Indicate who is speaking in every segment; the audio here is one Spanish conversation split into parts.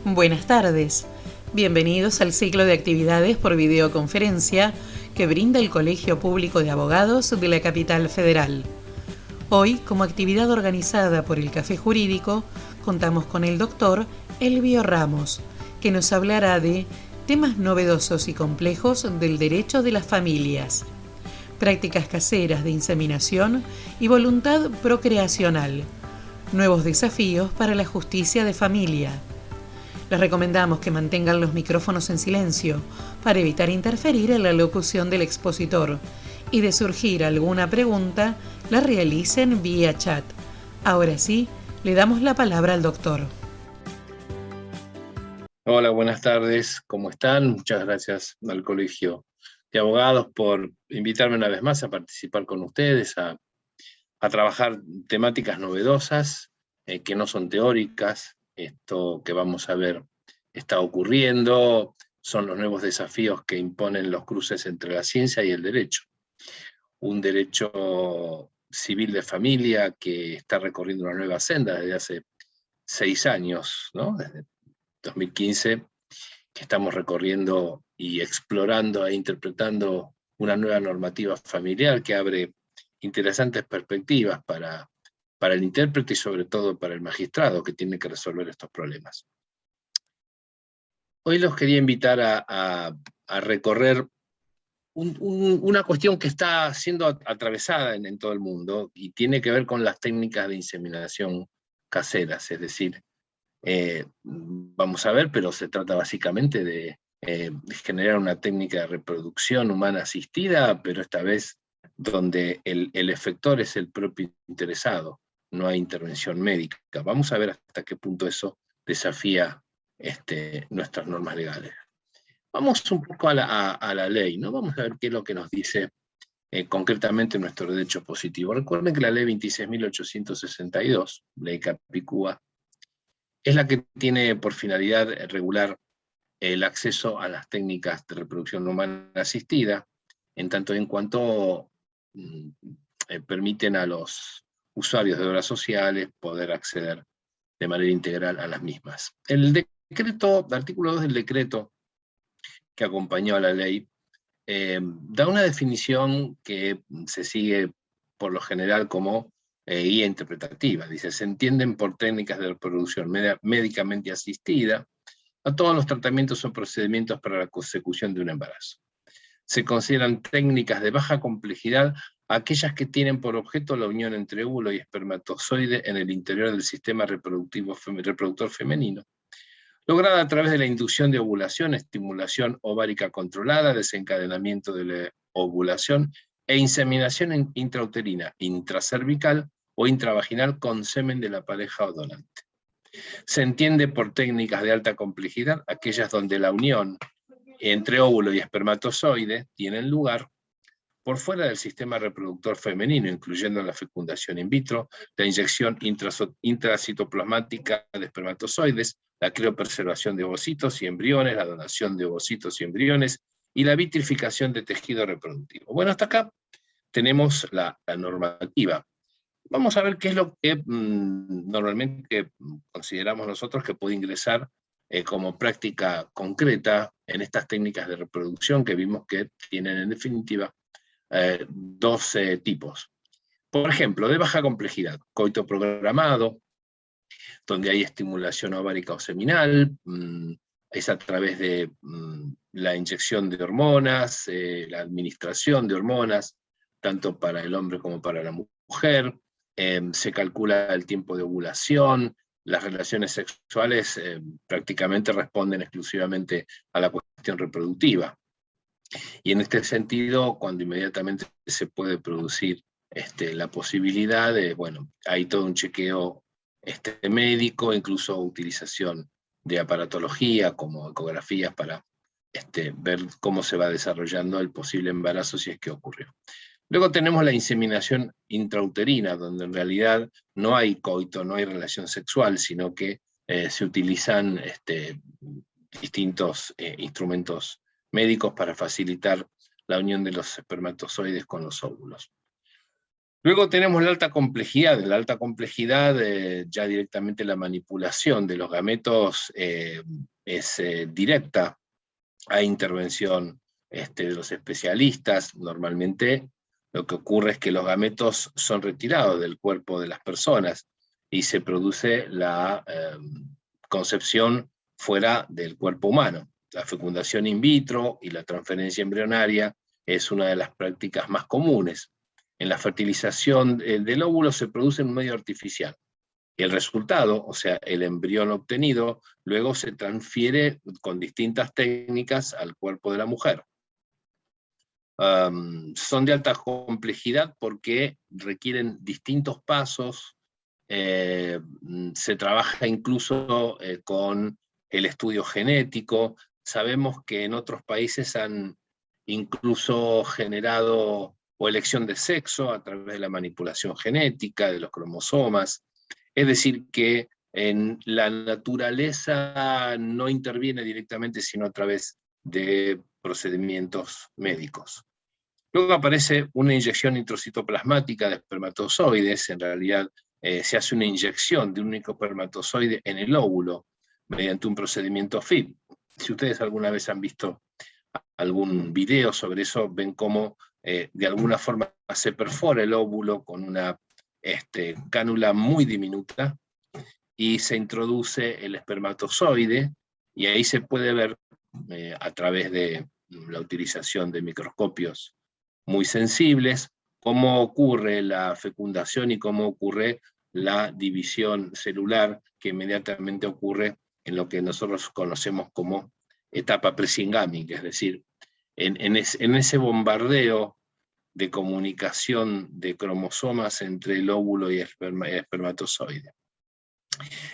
Speaker 1: Buenas tardes. Bienvenidos al ciclo de actividades por videoconferencia que brinda el Colegio Público de Abogados de la Capital Federal. Hoy, como actividad organizada por el Café Jurídico, contamos con el doctor Elvio Ramos, que nos hablará de temas novedosos y complejos del derecho de las familias, prácticas caseras de inseminación y voluntad procreacional, nuevos desafíos para la justicia de familia. Les recomendamos que mantengan los micrófonos en silencio para evitar interferir en la locución del expositor y de surgir alguna pregunta, la realicen vía chat. Ahora sí, le damos la palabra al doctor.
Speaker 2: Hola, buenas tardes, ¿cómo están? Muchas gracias al Colegio de Abogados por invitarme una vez más a participar con ustedes, a trabajar temáticas novedosas, que no son teóricas. Esto que vamos a ver está ocurriendo, son los nuevos desafíos que imponen los cruces entre la ciencia y el derecho. Un derecho civil de familia que está recorriendo una nueva senda desde hace 6 años, ¿no? Desde 2015, que estamos recorriendo y explorando e interpretando una nueva normativa familiar que abre interesantes perspectivas para el intérprete y sobre todo para el magistrado que tiene que resolver estos problemas. Hoy los quería invitar a recorrer una cuestión que está siendo atravesada en todo el mundo y tiene que ver con las técnicas de inseminación caseras, es decir, vamos a ver, pero se trata básicamente de generar una técnica de reproducción humana asistida, pero esta vez donde el efector es el propio interesado, no hay intervención médica. Vamos a ver hasta qué punto eso desafía nuestras normas legales. Vamos un poco a la ley, ¿no? Vamos a ver qué es lo que nos dice concretamente nuestro derecho positivo. Recuerden que la ley 26.862, ley Capicúa, es la que tiene por finalidad regular el acceso a las técnicas de reproducción humana asistida, en tanto y en cuanto permiten a los usuarios de obras sociales poder acceder de manera integral a las mismas. El artículo 2 del decreto que acompañó a la ley da una definición que se sigue por lo general como guía interpretativa. Dice, se entienden por técnicas de reproducción médicamente asistida a todos los tratamientos o procedimientos para la consecución de un embarazo. Se consideran técnicas de baja complejidad aquellas que tienen por objeto la unión entre óvulo y espermatozoide en el interior del sistema reproductor femenino, lograda a través de la inducción de ovulación, estimulación ovárica controlada, desencadenamiento de la ovulación e inseminación intrauterina, intracervical o intravaginal con semen de la pareja o donante. Se entiende por técnicas de alta complejidad aquellas donde la unión entre óvulo y espermatozoide tienen lugar por fuera del sistema reproductor femenino, incluyendo la fecundación in vitro, la inyección intracitoplasmática de espermatozoides, la criopreservación de ovocitos y embriones, la donación de ovocitos y embriones, y la vitrificación de tejido reproductivo. Bueno, hasta acá tenemos la normativa. Vamos a ver qué es lo que normalmente consideramos nosotros que puede ingresar como práctica concreta en estas técnicas de reproducción que vimos que tienen en definitiva dos tipos. Por ejemplo, de baja complejidad, coito programado, donde hay estimulación ovárica o seminal, es a través de la inyección de hormonas, la administración de hormonas, tanto para el hombre como para la mujer, se calcula el tiempo de ovulación, las relaciones sexuales prácticamente responden exclusivamente a la cuestión reproductiva. Y en este sentido, cuando inmediatamente se puede producir la posibilidad de, bueno, hay todo un chequeo médico, incluso utilización de aparatología como ecografías para ver cómo se va desarrollando el posible embarazo si es que ocurrió. Luego tenemos la inseminación intrauterina, donde en realidad no hay coito, no hay relación sexual, sino que se utilizan distintos instrumentos médicos para facilitar la unión de los espermatozoides con los óvulos. Luego tenemos la alta complejidad. En la alta complejidad, ya directamente la manipulación de los gametos es directa. Hay intervención de los especialistas. Normalmente lo que ocurre es que los gametos son retirados del cuerpo de las personas y se produce la concepción fuera del cuerpo humano. La fecundación in vitro y la transferencia embrionaria es una de las prácticas más comunes. En la fertilización del óvulo se produce en un medio artificial. El resultado, o sea, el embrión obtenido, luego se transfiere con distintas técnicas al cuerpo de la mujer. Son de alta complejidad porque requieren distintos pasos. Se trabaja incluso con el estudio genético. Sabemos que en otros países han incluso generado o elección de sexo a través de la manipulación genética de los cromosomas. Es decir, que en la naturaleza no interviene directamente, sino a través de procedimientos médicos. Luego aparece una inyección intracitoplasmática de espermatozoides. En realidad se hace una inyección de un único espermatozoide en el óvulo mediante un procedimiento FIP. Si ustedes alguna vez han visto algún video sobre eso, ven cómo de alguna forma se perfora el óvulo con una cánula muy diminuta y se introduce el espermatozoide, y ahí se puede ver a través de la utilización de microscopios muy sensibles cómo ocurre la fecundación y cómo ocurre la división celular que inmediatamente ocurre en lo que nosotros conocemos como etapa presingámica, es decir, en ese bombardeo de comunicación de cromosomas entre el óvulo y el espermatozoide.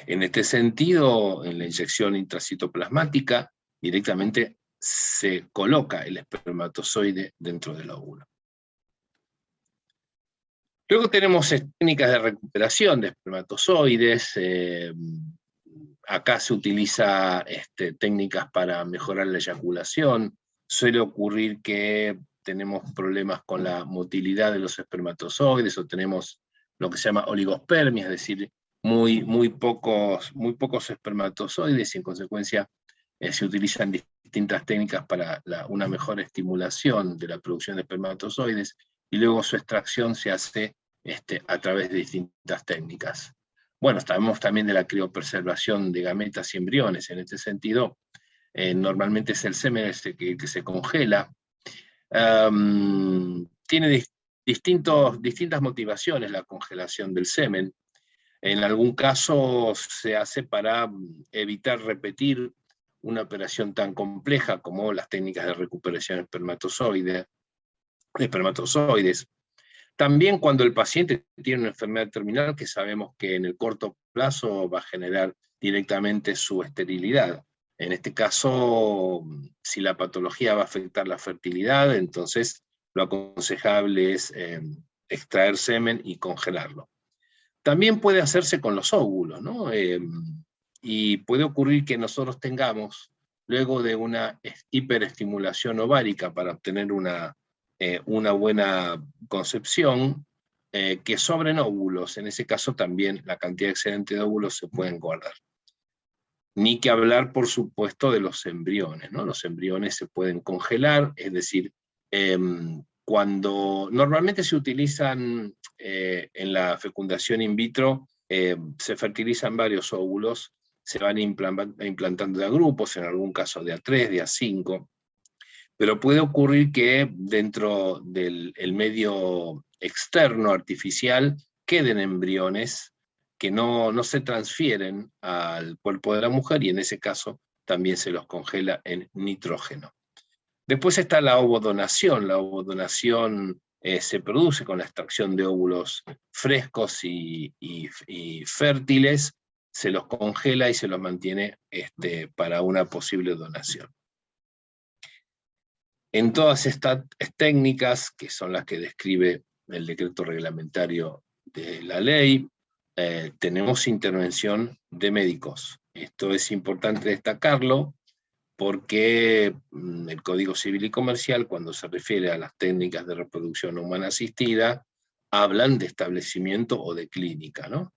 Speaker 2: En este sentido, en la inyección intracitoplasmática, directamente se coloca el espermatozoide dentro del óvulo. Luego tenemos técnicas de recuperación de espermatozoides. Acá se utiliza técnicas para mejorar la eyaculación. Suele ocurrir que tenemos problemas con la motilidad de los espermatozoides, o tenemos lo que se llama oligospermia, es decir, muy pocos espermatozoides, y en consecuencia se utilizan distintas técnicas para una mejor estimulación de la producción de espermatozoides, y luego su extracción se hace a través de distintas técnicas. Bueno, sabemos también de la criopreservación de gametas y embriones. En este sentido, normalmente es el semen que se congela. Tiene distintas motivaciones la congelación del semen. En algún caso se hace para evitar repetir una operación tan compleja como las técnicas de recuperación de espermatozoides. También cuando el paciente tiene una enfermedad terminal que sabemos que en el corto plazo va a generar directamente su esterilidad. En este caso, si la patología va a afectar la fertilidad, entonces lo aconsejable es extraer semen y congelarlo. También puede hacerse con los óvulos, ¿no? Y puede ocurrir que nosotros tengamos, luego de una hiperestimulación ovárica para obtener una buena concepción, que sobren óvulos. En ese caso también la cantidad excedente de óvulos se pueden guardar. Ni que hablar, por supuesto, de los embriones, ¿no? Los embriones se pueden congelar, es decir, cuando normalmente se utilizan en la fecundación in vitro, se fertilizan varios óvulos, se van implantando de a grupos, en algún caso de a 3, de a 5, pero puede ocurrir que dentro del medio externo artificial queden embriones que no se transfieren al cuerpo de la mujer, y en ese caso también se los congela en nitrógeno. Después está la ovodonación. La ovodonación se produce con la extracción de óvulos frescos y fértiles, se los congela y se los mantiene para una posible donación. En todas estas técnicas, que son las que describe el decreto reglamentario de la ley, tenemos intervención de médicos. Esto es importante destacarlo, porque el Código Civil y Comercial, cuando se refiere a las técnicas de reproducción humana asistida, hablan de establecimiento o de clínica, ¿no?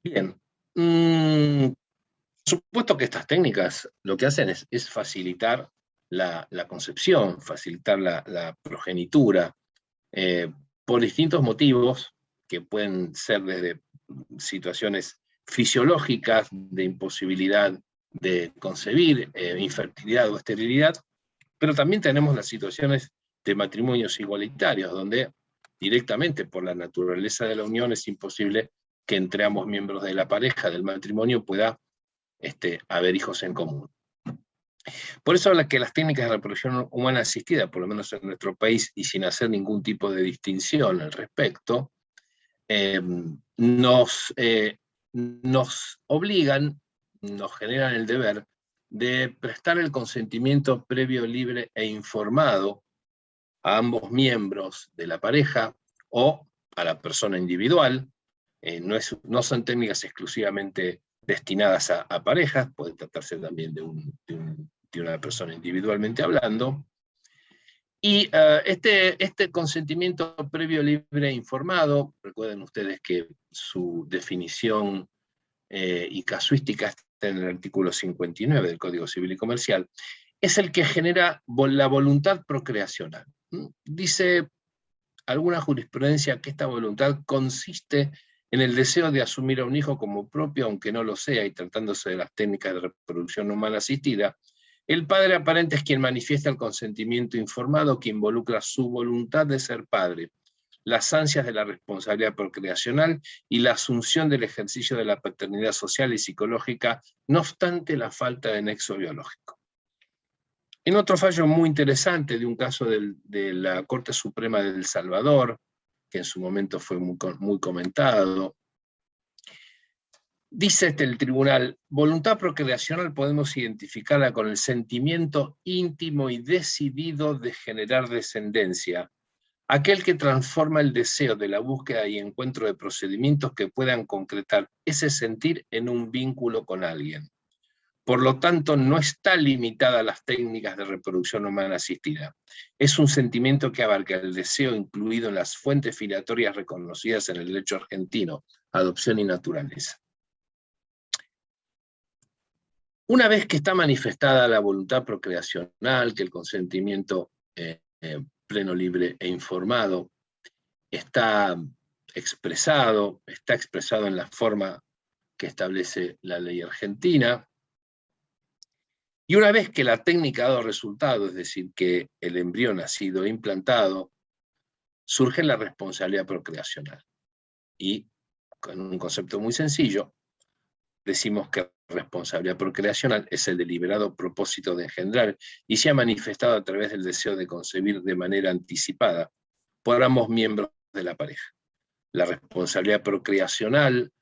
Speaker 2: Bien. Por supuesto que estas técnicas lo que hacen es facilitar la concepción, facilitar la progenitura, por distintos motivos que pueden ser desde situaciones fisiológicas, de imposibilidad de concebir, infertilidad o esterilidad, pero también tenemos las situaciones de matrimonios igualitarios, donde directamente por la naturaleza de la unión es imposible que entre ambos miembros de la pareja, del matrimonio, pueda haber hijos en común. Por eso que las técnicas de reproducción humana asistida, por lo menos en nuestro país, y sin hacer ningún tipo de distinción al respecto, nos obligan, nos generan el deber de prestar el consentimiento previo, libre e informado a ambos miembros de la pareja o a la persona individual. No son técnicas exclusivamente destinadas a parejas, puede tratarse también de una persona individualmente hablando. Y este consentimiento previo, libre e informado, recuerden ustedes que su definición y casuística está en el artículo 59 del Código Civil y Comercial, es el que genera la voluntad procreacional. Dice alguna jurisprudencia que esta voluntad consiste en el deseo de asumir a un hijo como propio, aunque no lo sea, y tratándose de las técnicas de reproducción humana asistida, el padre aparente es quien manifiesta el consentimiento informado que involucra su voluntad de ser padre, las ansias de la responsabilidad procreacional y la asunción del ejercicio de la paternidad social y psicológica, no obstante la falta de nexo biológico. En otro fallo muy interesante de un caso de la Corte Suprema de El Salvador, que en su momento fue muy comentado, dice el tribunal: voluntad procreacional podemos identificarla con el sentimiento íntimo y decidido de generar descendencia, aquel que transforma el deseo de la búsqueda y encuentro de procedimientos que puedan concretar ese sentir en un vínculo con alguien. Por lo tanto, no está limitada a las técnicas de reproducción humana asistida. Es un sentimiento que abarca el deseo incluido en las fuentes filiatorias reconocidas en el derecho argentino, adopción y naturaleza. Una vez que está manifestada la voluntad procreacional, que el consentimiento pleno, libre e informado está expresado en la forma que establece la ley argentina, y una vez que la técnica ha dado resultado, es decir, que el embrión ha sido implantado, surge la responsabilidad procreacional. Y con un concepto muy sencillo, decimos que responsabilidad procreacional es el deliberado propósito de engendrar y se ha manifestado a través del deseo de concebir de manera anticipada por ambos miembros de la pareja. La responsabilidad procreacional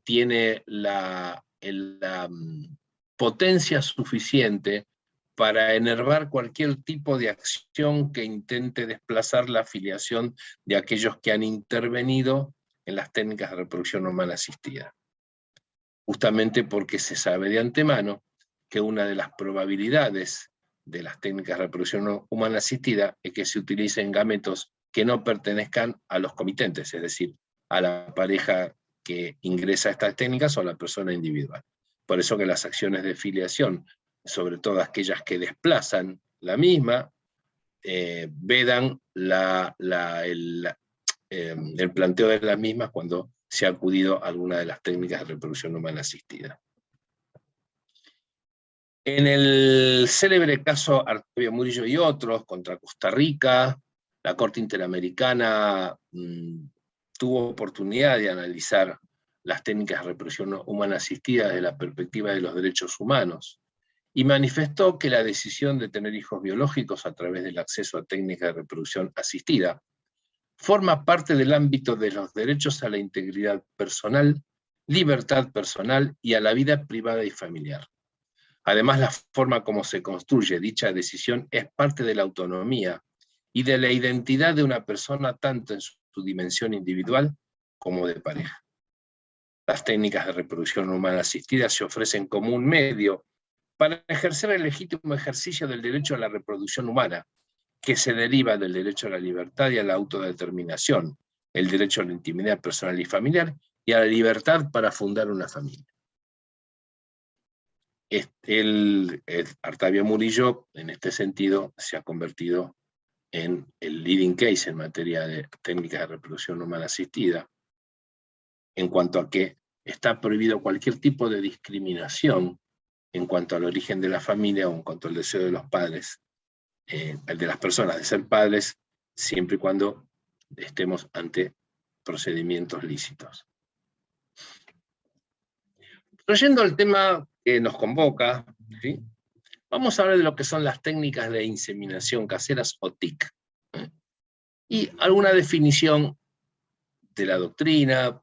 Speaker 2: tiene la potencia suficiente para enervar cualquier tipo de acción que intente desplazar la filiación de aquellos que han intervenido en las técnicas de reproducción humana asistida. Justamente porque se sabe de antemano que una de las probabilidades de las técnicas de reproducción humana asistida es que se utilicen gametos que no pertenezcan a los comitentes, es decir, a la pareja que ingresa a estas técnicas o a la persona individual. Por eso que las acciones de filiación, sobre todo aquellas que desplazan la misma, vedan el planteo de las mismas cuando se ha acudido a alguna de las técnicas de reproducción humana asistida. En el célebre caso Artavia Murillo y otros contra Costa Rica, la Corte Interamericana tuvo oportunidad de analizar las técnicas de reproducción humana asistida desde la perspectiva de los derechos humanos, y manifestó que la decisión de tener hijos biológicos a través del acceso a técnicas de reproducción asistida forma parte del ámbito de los derechos a la integridad personal, libertad personal y a la vida privada y familiar. Además, la forma como se construye dicha decisión es parte de la autonomía y de la identidad de una persona, tanto en su dimensión individual como de pareja. Las técnicas de reproducción humana asistida se ofrecen como un medio para ejercer el legítimo ejercicio del derecho a la reproducción humana, que se deriva del derecho a la libertad y a la autodeterminación, el derecho a la intimidad personal y familiar, y a la libertad para fundar una familia. Artavia Murillo, en este sentido, se ha convertido en el leading case en materia de técnicas de reproducción humana asistida, en cuanto a que está prohibido cualquier tipo de discriminación en cuanto al origen de la familia o en cuanto al deseo de los padres, el de las personas de ser padres, siempre y cuando estemos ante procedimientos lícitos. Trayendo al tema que nos convoca, ¿sí? Vamos a hablar de lo que son las técnicas de inseminación caseras o TIC. Y alguna definición de la doctrina,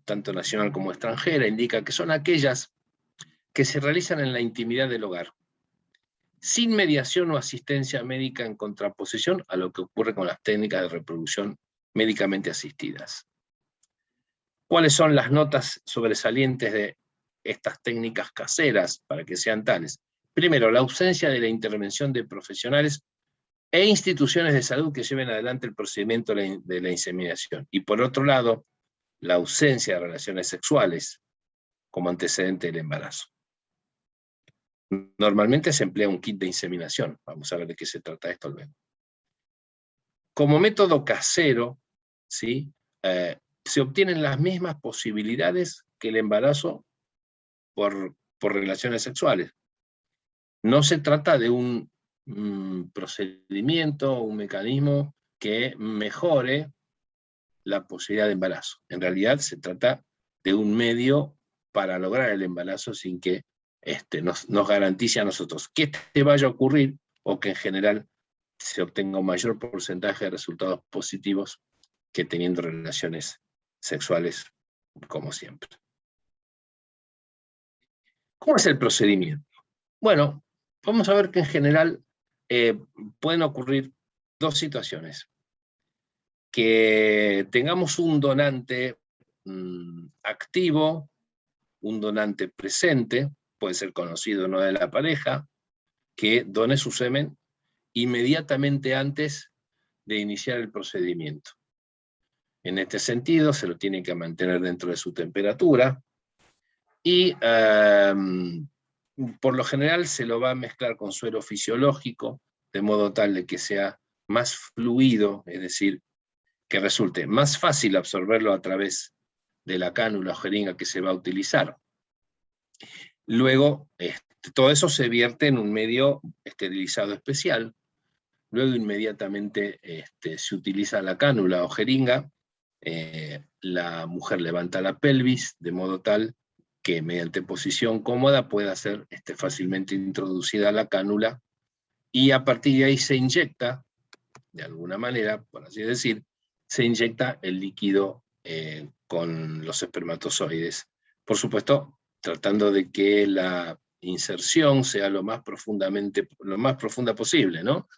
Speaker 2: tanto nacional como extranjera, indica que son aquellas que se realizan en la intimidad del hogar, sin mediación o asistencia médica, en contraposición a lo que ocurre con las técnicas de reproducción médicamente asistidas. ¿Cuáles son las notas sobresalientes de estas técnicas caseras para que sean tales? Primero, la ausencia de la intervención de profesionales e instituciones de salud que lleven adelante el procedimiento de la inseminación. Y por otro lado, la ausencia de relaciones sexuales como antecedente del embarazo. Normalmente se emplea un kit de inseminación. Vamos a ver de qué se trata esto luego. Como método casero, ¿sí? Se obtienen las mismas posibilidades que el embarazo por relaciones sexuales. No se trata de un procedimiento, un mecanismo que mejore la posibilidad de embarazo. En realidad se trata de un medio para lograr el embarazo sin que nos garantice a nosotros que vaya a ocurrir o que en general se obtenga un mayor porcentaje de resultados positivos que teniendo relaciones sexuales como siempre. ¿Cómo es el procedimiento? Bueno, vamos a ver que en general pueden ocurrir dos situaciones. Que tengamos un donante activo, un donante presente, puede ser conocido o no de la pareja, que done su semen inmediatamente antes de iniciar el procedimiento. En este sentido, se lo tiene que mantener dentro de su temperatura y por lo general se lo va a mezclar con suero fisiológico, de modo tal de que sea más fluido, es decir, que resulte más fácil absorberlo a través de la cánula o jeringa que se va a utilizar. Luego, todo eso se vierte en un medio esterilizado especial. Luego inmediatamente se utiliza la cánula o jeringa. La mujer levanta la pelvis de modo tal que mediante posición cómoda pueda ser fácilmente introducida la cánula y a partir de ahí se inyecta, de alguna manera, por así decir, se inyecta el líquido con los espermatozoides. Por supuesto, tratando de que la inserción sea lo más profunda posible, ¿no?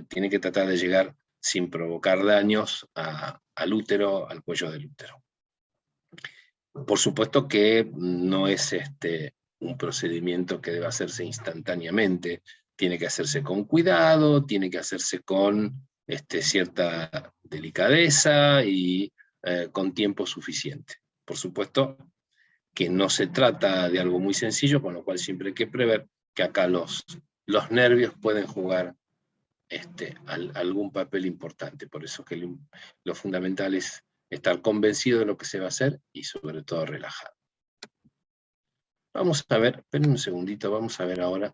Speaker 2: Tiene que tratar de llegar sin provocar daños al útero, al cuello del útero. Por supuesto que no es un procedimiento que deba hacerse instantáneamente, tiene que hacerse con cuidado, tiene que hacerse con cierta delicadeza y con tiempo suficiente. Por supuesto que no se trata de algo muy sencillo, con lo cual siempre hay que prever que acá los nervios pueden jugar algún papel importante. Por eso que lo fundamental es estar convencido de lo que se va a hacer y sobre todo relajado. Vamos a ver, esperen un segundito, vamos a ver ahora,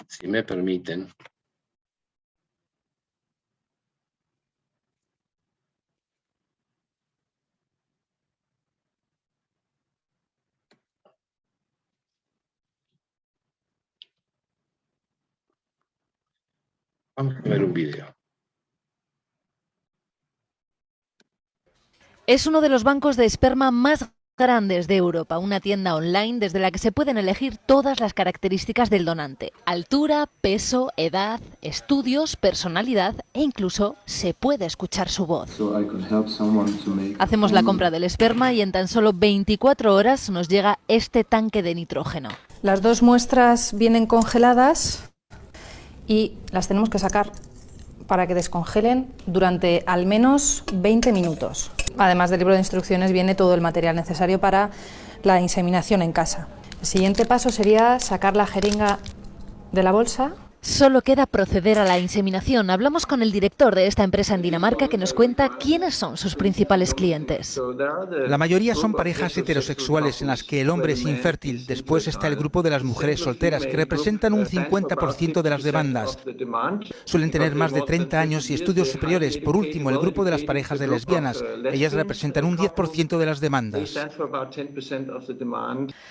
Speaker 2: si me permiten. Vamos a ver un video.
Speaker 3: Es uno de los bancos de esperma más Grandes de Europa, una tienda online desde la que se pueden elegir todas las características del donante: altura, peso, edad, estudios, personalidad e incluso se puede escuchar su voz. Hacemos la compra del esperma y en tan solo 24 horas nos llega este tanque de nitrógeno.
Speaker 4: Las dos muestras vienen congeladas y las tenemos que sacar para que descongelen durante al menos 20 minutos. Además del libro de instrucciones viene todo el material necesario para la inseminación en casa. El siguiente paso sería sacar la jeringa de la bolsa.
Speaker 3: Solo queda proceder a la inseminación. Hablamos con el director de esta empresa en Dinamarca, que nos cuenta quiénes son sus principales clientes.
Speaker 5: La mayoría son parejas heterosexuales en las que el hombre es infértil. Después está el grupo de las mujeres solteras, que representan un 50% de las demandas. Suelen tener más de 30 años y estudios superiores. Por último, el grupo de las parejas de lesbianas. Ellas representan un 10% de las demandas.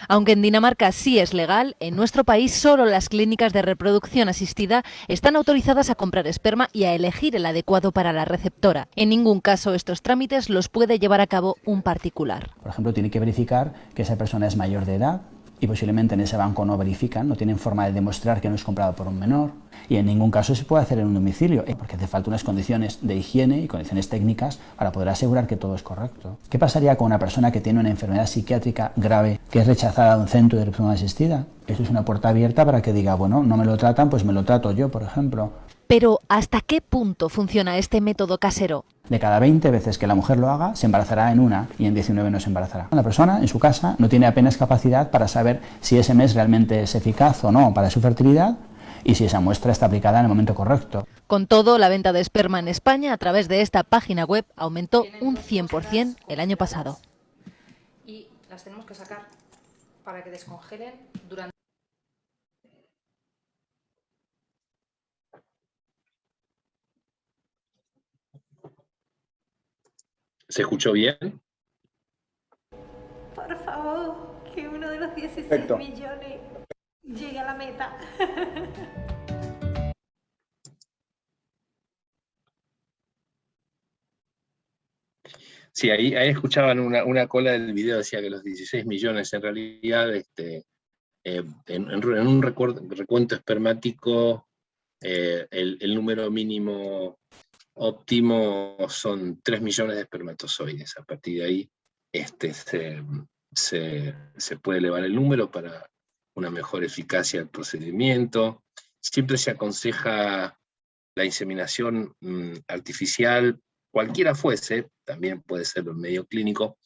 Speaker 3: Aunque en Dinamarca sí es legal, en nuestro país solo las clínicas de reproducción asistida están autorizadas a comprar esperma y a elegir el adecuado para la receptora. En ningún caso estos trámites los puede llevar a cabo un particular.
Speaker 6: Por ejemplo, tiene que verificar que esa persona es mayor de edad y posiblemente en ese banco no verifican, no tienen forma de demostrar que no es comprado por un menor, y en ningún caso se puede hacer en un domicilio, porque hace falta unas condiciones de higiene y condiciones técnicas para poder asegurar que todo es correcto. ¿Qué pasaría con una persona que tiene una enfermedad psiquiátrica grave que es rechazada de un centro de reproducción asistida? Esto es una puerta abierta para que diga, bueno, no me lo tratan, pues me lo trato yo, por ejemplo.
Speaker 3: Pero, ¿hasta qué punto funciona este método casero?
Speaker 6: De cada 20 veces que la mujer lo haga, se embarazará en una y en 19 no se embarazará. La persona en su casa no tiene apenas capacidad para saber si ese mes realmente es eficaz o no para su fertilidad y si esa muestra está aplicada en el momento correcto.
Speaker 3: Con todo, la venta de esperma en España a través de esta página web aumentó un 100% el año pasado.
Speaker 4: Y las tenemos que sacar para que descongelen durante...
Speaker 2: ¿Se escuchó bien?
Speaker 7: Por favor, que uno de los 16
Speaker 8: Perfecto.
Speaker 7: millones llegue a la meta.
Speaker 2: Sí, ahí escuchaban una cola del video, decía que los 16 millones en realidad, en un recuento espermático, el número mínimo óptimo son 3 millones de espermatozoides. A partir de ahí se puede elevar el número para una mejor eficacia del procedimiento. Siempre se aconseja la inseminación artificial, cualquiera fuese, también puede ser en medio clínico,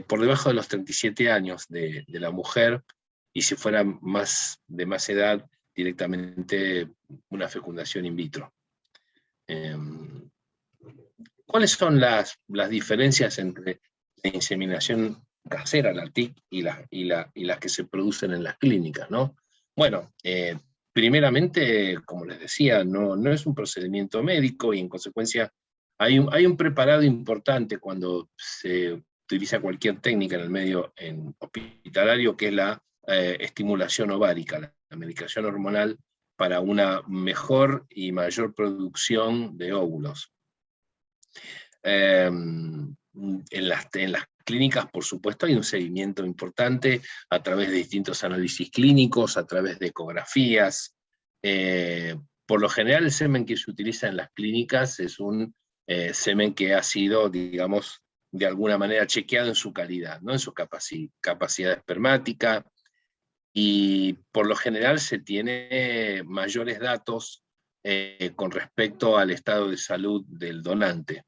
Speaker 2: por debajo de los 37 años de la mujer, y si fuera de más edad, directamente una fecundación in vitro. ¿Cuáles son las diferencias entre la inseminación casera, la TIC, y las que se producen en las clínicas, ¿no? Bueno, primeramente, como les decía, no es un procedimiento médico y en consecuencia hay un preparado importante cuando se utiliza cualquier técnica en el medio hospitalario, que es la estimulación ovárica, la medicación hormonal para una mejor y mayor producción de óvulos. En las clínicas, por supuesto, hay un seguimiento importante a través de distintos análisis clínicos, a través de ecografías. Por lo general, el semen que se utiliza en las clínicas es un semen que ha sido, digamos, de alguna manera chequeado en su calidad, ¿no? En su capacidad espermática, y por lo general se tiene mayores datos con respecto al estado de salud del donante.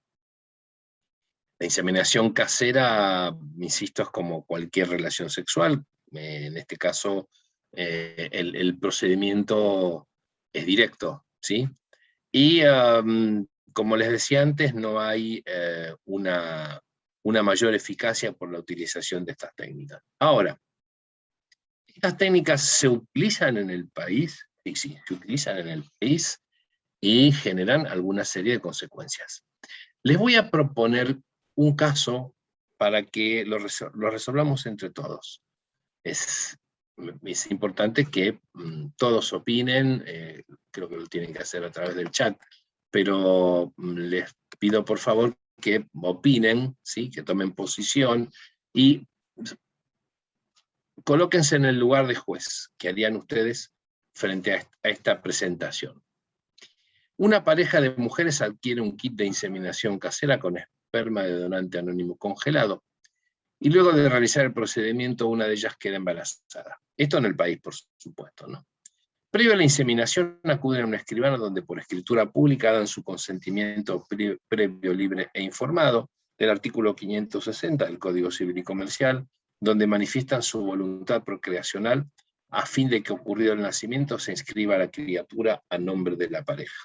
Speaker 2: La inseminación casera, insisto, es como cualquier relación sexual. En este caso, el procedimiento es directo, ¿sí? Y como les decía antes, no hay una mayor eficacia por la utilización de estas técnicas. Ahora, estas técnicas se utilizan en el país, sí, se utilizan en el país y generan alguna serie de consecuencias. Les voy a proponer un caso para que lo resolvamos entre todos. Es importante que todos opinen, creo que lo tienen que hacer a través del chat, pero les pido por favor que opinen, ¿sí? Que tomen posición, Y colóquense en el lugar de juez que harían ustedes frente a esta presentación. Una pareja de mujeres adquiere un kit de inseminación casera con esperma de donante anónimo congelado, y luego de realizar el procedimiento, una de ellas queda embarazada. Esto en el país, por supuesto, ¿no? Previo a la inseminación, acuden a un escribano donde por escritura pública dan su consentimiento previo, libre e informado del artículo 560 del Código Civil y Comercial, donde manifiestan su voluntad procreacional a fin de que, ocurrido el nacimiento, se inscriba la criatura a nombre de la pareja.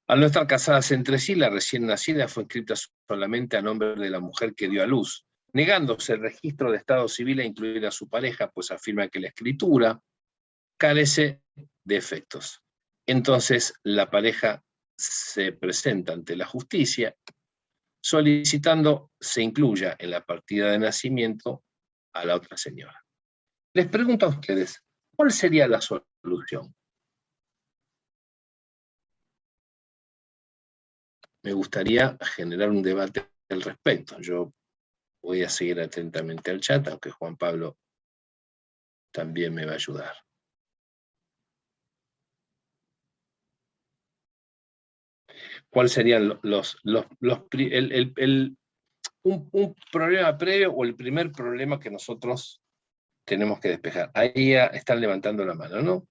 Speaker 2: Al no estar casadas entre sí, la recién nacida fue inscrita solamente a nombre de la mujer que dio a luz, negándose el registro de estado civil a incluir a su pareja, pues afirma que la escritura carece de efectos. Entonces la pareja se presenta ante la justicia solicitando se incluya en la partida de nacimiento a la otra señora. Les pregunto a ustedes, ¿cuál sería la solución? Me gustaría generar un debate al respecto. Yo voy a seguir atentamente al chat, aunque Juan Pablo también me va a ayudar. ¿Cuáles serían un problema previo o el primer problema que nosotros tenemos que despejar? Ahí ya están levantando la mano, ¿no?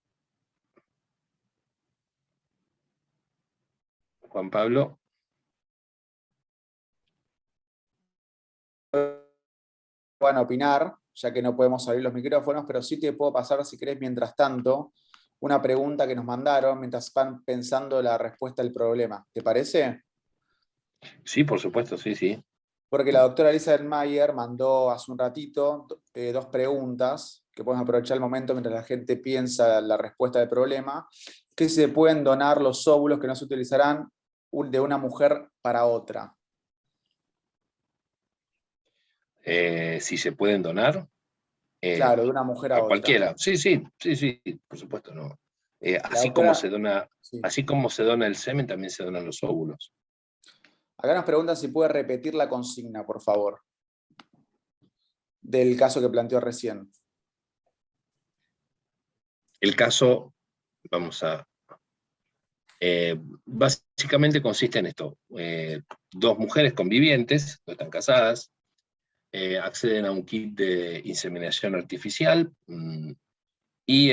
Speaker 2: Juan Pablo.
Speaker 8: Van a opinar, ya que no podemos abrir los micrófonos, pero sí te puedo pasar, si querés, mientras tanto, una pregunta que nos mandaron mientras van pensando la respuesta al problema. ¿Te parece?
Speaker 2: Sí, por supuesto, sí, sí.
Speaker 8: Porque la doctora Elizabeth Mayer mandó hace un ratito 2 preguntas, que podemos aprovechar el momento mientras la gente piensa la respuesta del problema, que se pueden donar los óvulos que no se utilizarán de una mujer para otra.
Speaker 2: Si se pueden donar.
Speaker 8: Claro, de una mujer a otra.
Speaker 2: Cualquiera. Sí, por supuesto, no. Así como se dona el semen, también se donan los óvulos.
Speaker 8: Acá nos preguntan si puede repetir la consigna, por favor, del caso que planteó recién.
Speaker 2: El caso, básicamente consiste en esto. 2 mujeres convivientes, no están casadas, acceden a un kit de inseminación artificial y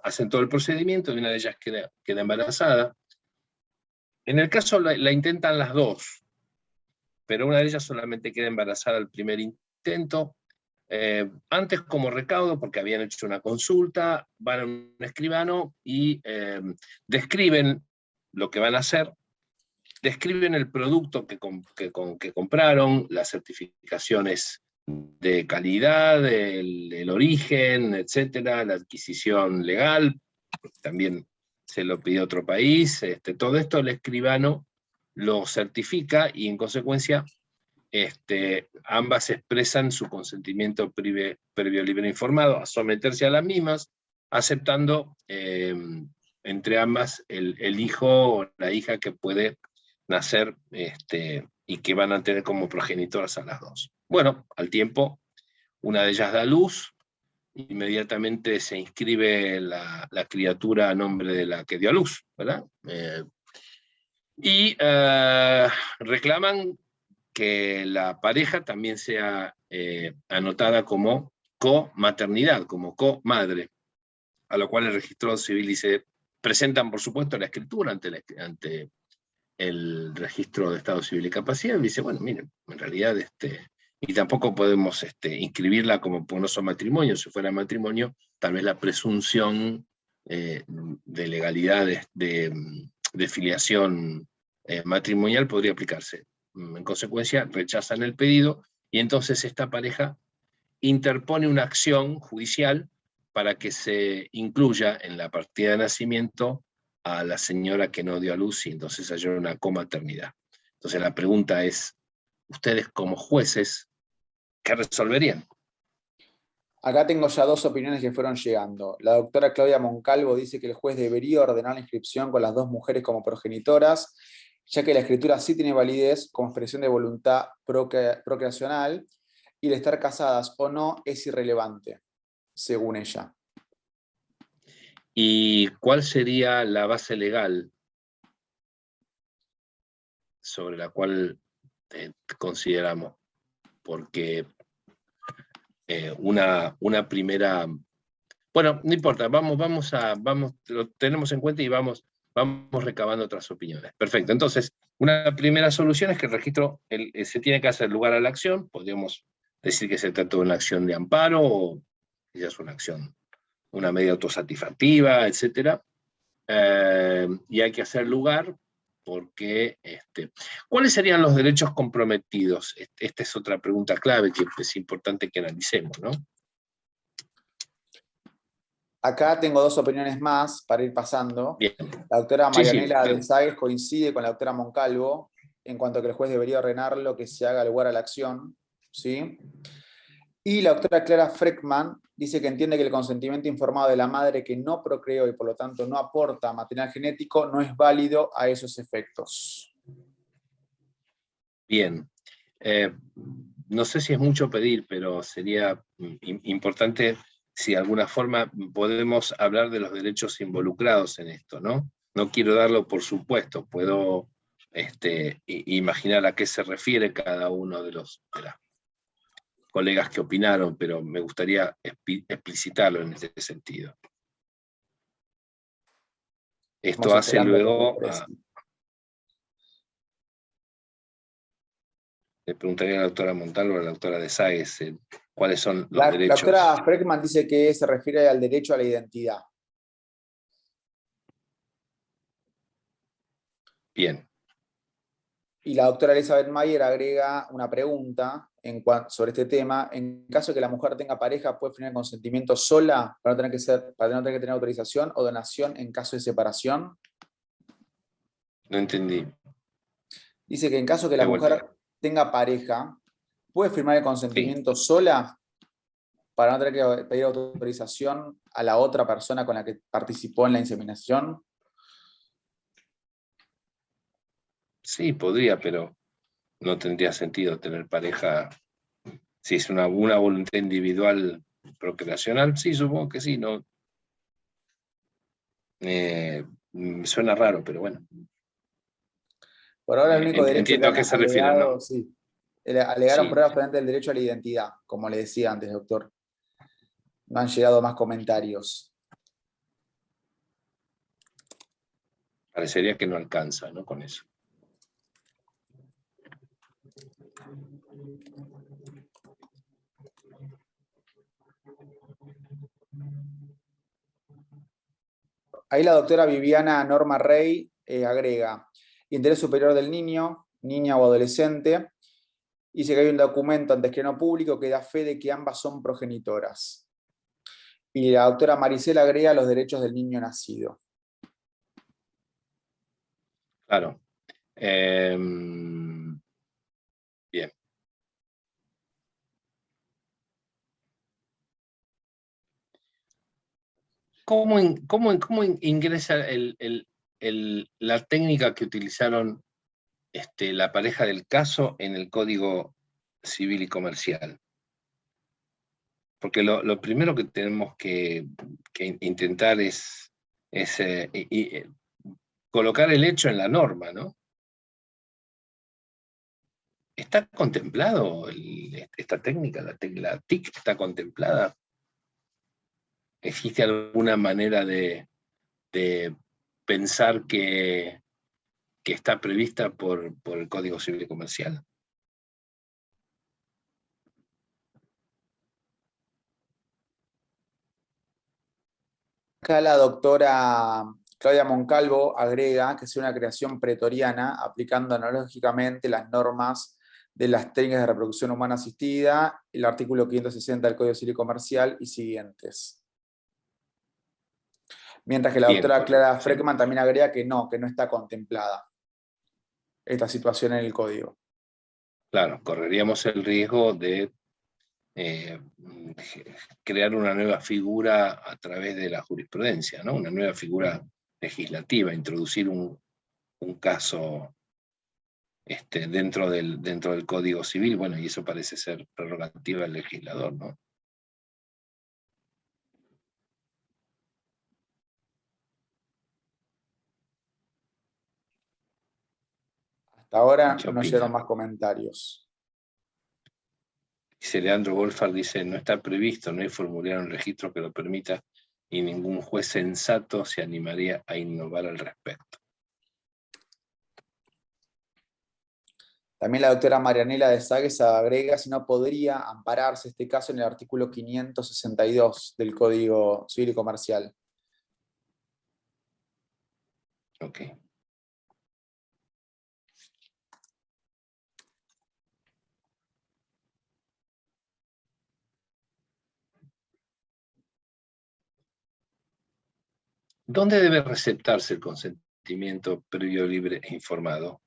Speaker 2: hacen todo el procedimiento, y una de ellas queda embarazada. En el caso la intentan las 2, pero una de ellas solamente queda embarazada al primer intento. Antes, como recaudo, porque habían hecho una consulta, van a un escribano y describen lo que van a hacer, describen el producto que compraron, las certificaciones de calidad, el origen, etcétera, la adquisición legal, también se lo pidió otro país. Todo esto el escribano lo certifica y en consecuencia ambas expresan su consentimiento previo, libre e informado a someterse a las mismas, aceptando entre ambas el hijo o la hija que puede nacer y que van a tener como progenitoras a las 2. Bueno, al tiempo, una de ellas da luz, inmediatamente se inscribe la criatura a nombre de la que dio a luz, ¿verdad? Y reclaman que la pareja también sea anotada como comaternidad, como comadre, a lo cual el registro civil dice, presentan por supuesto la escritura ante el registro de Estado Civil y Capacidad, y dice, bueno, miren, en realidad, y tampoco podemos inscribirla como no son matrimonio. Si fuera matrimonio, tal vez la presunción de legalidad de filiación matrimonial podría aplicarse. En consecuencia, rechazan el pedido, y entonces esta pareja interpone una acción judicial para que se incluya en la partida de nacimiento a la señora que no dio a luz, y entonces haya una comaternidad. Entonces la pregunta es, ustedes como jueces, ¿qué resolverían?
Speaker 8: Acá tengo ya 2 opiniones que fueron llegando. La doctora Claudia Moncalvo dice que el juez debería ordenar la inscripción con las 2 mujeres como progenitoras, ya que la escritura sí tiene validez como expresión de voluntad procreacional, y el estar casadas o no es irrelevante, según ella.
Speaker 2: ¿Y cuál sería la base legal sobre la cual consideramos? Porque una primera... Bueno, no importa, vamos, lo tenemos en cuenta y vamos recabando otras opiniones. Perfecto, entonces, una primera solución es que el registro se tiene que hacer lugar a la acción. Podríamos decir que se trata de una acción de amparo, o ya es una acción, una medida autosatisfactiva, etc. Y hay que hacer lugar porque... ¿cuáles serían los derechos comprometidos? Esta es otra pregunta clave que es importante que analicemos, ¿no?
Speaker 8: Acá tengo dos opiniones más para ir pasando.
Speaker 2: Bien.
Speaker 8: La doctora Marianela
Speaker 2: claro.
Speaker 8: de Sáez coincide con la doctora Moncalvo en cuanto a que el juez debería ordenarlo que se haga lugar a la acción, ¿sí? Y la doctora Clara Freckman dice que entiende que el consentimiento informado de la madre que no procreó y por lo tanto no aporta material genético no es válido a esos efectos.
Speaker 2: Bien. No sé si es mucho pedir, pero sería importante si de alguna forma podemos hablar de los derechos involucrados en esto, ¿no? No quiero darlo por supuesto, puedo imaginar a qué se refiere cada uno de las colegas que opinaron, pero me gustaría explicitarlo en este sentido. Esto
Speaker 8: Vamos
Speaker 2: hace luego... Le preguntaría a la doctora Montalvo o a la doctora de Sáez cuáles son los derechos.
Speaker 8: La doctora Freckman dice que se refiere al derecho a la identidad.
Speaker 2: Bien.
Speaker 8: Y la doctora Elizabeth Mayer agrega una pregunta sobre este tema. En caso de que la mujer tenga pareja, ¿puede firmar consentimiento sola para no tener que tener autorización o donación en caso de separación?
Speaker 2: No entendí.
Speaker 8: Dice que en caso de que la mujer tenga pareja, ¿puede firmar el consentimiento sola para no tener que pedir autorización a la otra persona con la que participó en la inseminación?
Speaker 2: Sí, podría, pero no tendría sentido tener pareja. Si es una voluntad individual procreacional, sí, supongo que sí, no. Suena raro, pero bueno.
Speaker 8: Por ahora el único derecho
Speaker 2: entiendo a qué se refiere, ¿no?
Speaker 8: Sí, alegaron
Speaker 2: Sí.
Speaker 8: pruebas frente al derecho a la identidad, como le decía antes, doctor. No han llegado más comentarios.
Speaker 2: Parecería que no alcanza, ¿no? Con eso.
Speaker 8: Ahí la doctora Viviana Norma Rey agrega, interés superior del niño, niña o adolescente, dice que hay un documento ante escrutinio público que da fe de que ambas son progenitoras. Y la doctora Maricela agrega los derechos del niño nacido.
Speaker 2: Claro. Bien. ¿Cómo ingresa la técnica que utilizaron la pareja del caso en el Código Civil y Comercial? Porque lo primero que tenemos que intentar es colocar el hecho en la norma, ¿no? ¿Está contemplado esta técnica, la TIC está contemplada? ¿Existe alguna manera de pensar que está prevista por el Código Civil y Comercial?
Speaker 8: Acá la doctora Claudia Moncalvo agrega que es una creación pretoriana aplicando analógicamente las normas de las técnicas de reproducción humana asistida, el artículo 560 del Código Civil y Comercial y siguientes. Mientras que la doctora Clara Freckman también agrega que no está contemplada esta situación en el código.
Speaker 2: Claro, correríamos el riesgo de crear una nueva figura a través de la jurisprudencia, ¿no? Una nueva figura legislativa, introducir un caso dentro del Código Civil, bueno, y eso parece ser prerrogativa del legislador, ¿no?
Speaker 8: Hasta ahora
Speaker 2: ¿Qué
Speaker 8: no
Speaker 2: opina?
Speaker 8: llegaron más comentarios.
Speaker 2: Dice Leandro Wolfar, dice, no está previsto, no hay formulario en el registro que lo permita, y ningún juez sensato se animaría a innovar al respecto.
Speaker 8: También la doctora Marianela de Sagues agrega si no podría ampararse este caso en el artículo 562 del Código Civil y Comercial.
Speaker 2: Ok. ¿Dónde debe receptarse el consentimiento previo, libre e informado?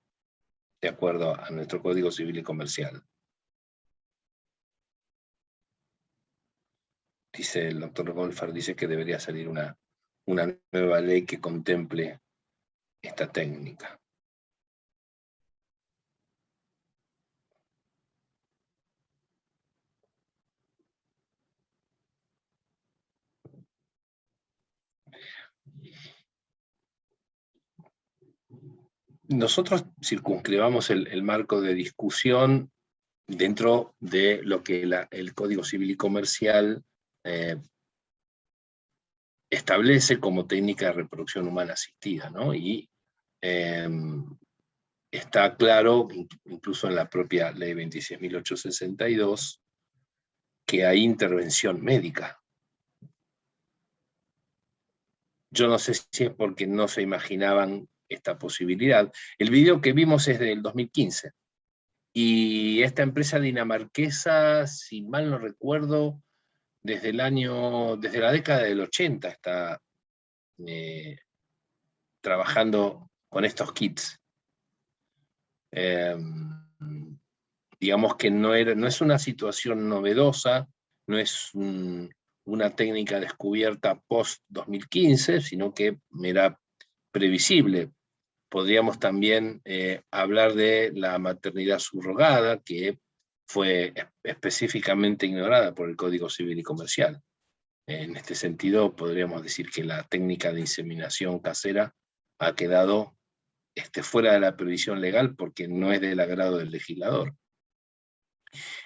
Speaker 2: De acuerdo a nuestro Código Civil y Comercial. Dice el doctor Wolfar, dice que debería salir una nueva ley que contemple esta técnica. Nosotros circunscribamos el marco de discusión dentro de lo que el Código Civil y Comercial establece como técnica de reproducción humana asistida, ¿no? Y está claro, incluso en la propia Ley 26.862, que hay intervención médica. Yo no sé si es porque no se imaginaban esta posibilidad. El video que vimos es del 2015. Y esta empresa dinamarquesa, si mal no recuerdo, desde la década del 80 está trabajando con estos kits. Digamos que no es una situación novedosa, no es una técnica descubierta post-2015, sino que era previsible. Podríamos también hablar de la maternidad subrogada, que fue específicamente ignorada por el Código Civil y Comercial. En este sentido, podríamos decir que la técnica de inseminación casera ha quedado fuera de la previsión legal porque no es del agrado del legislador.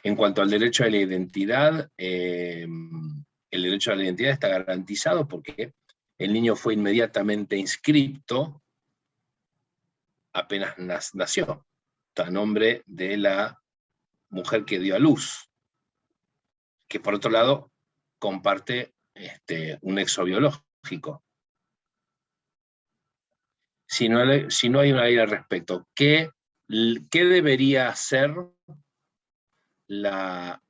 Speaker 2: En cuanto al derecho a la identidad, el derecho a la identidad está garantizado porque el niño fue inmediatamente inscripto apenas nació, a nombre de la mujer que dio a luz, que por otro lado comparte un nexo biológico. Si no hay una ley al respecto, ¿qué debería hacer la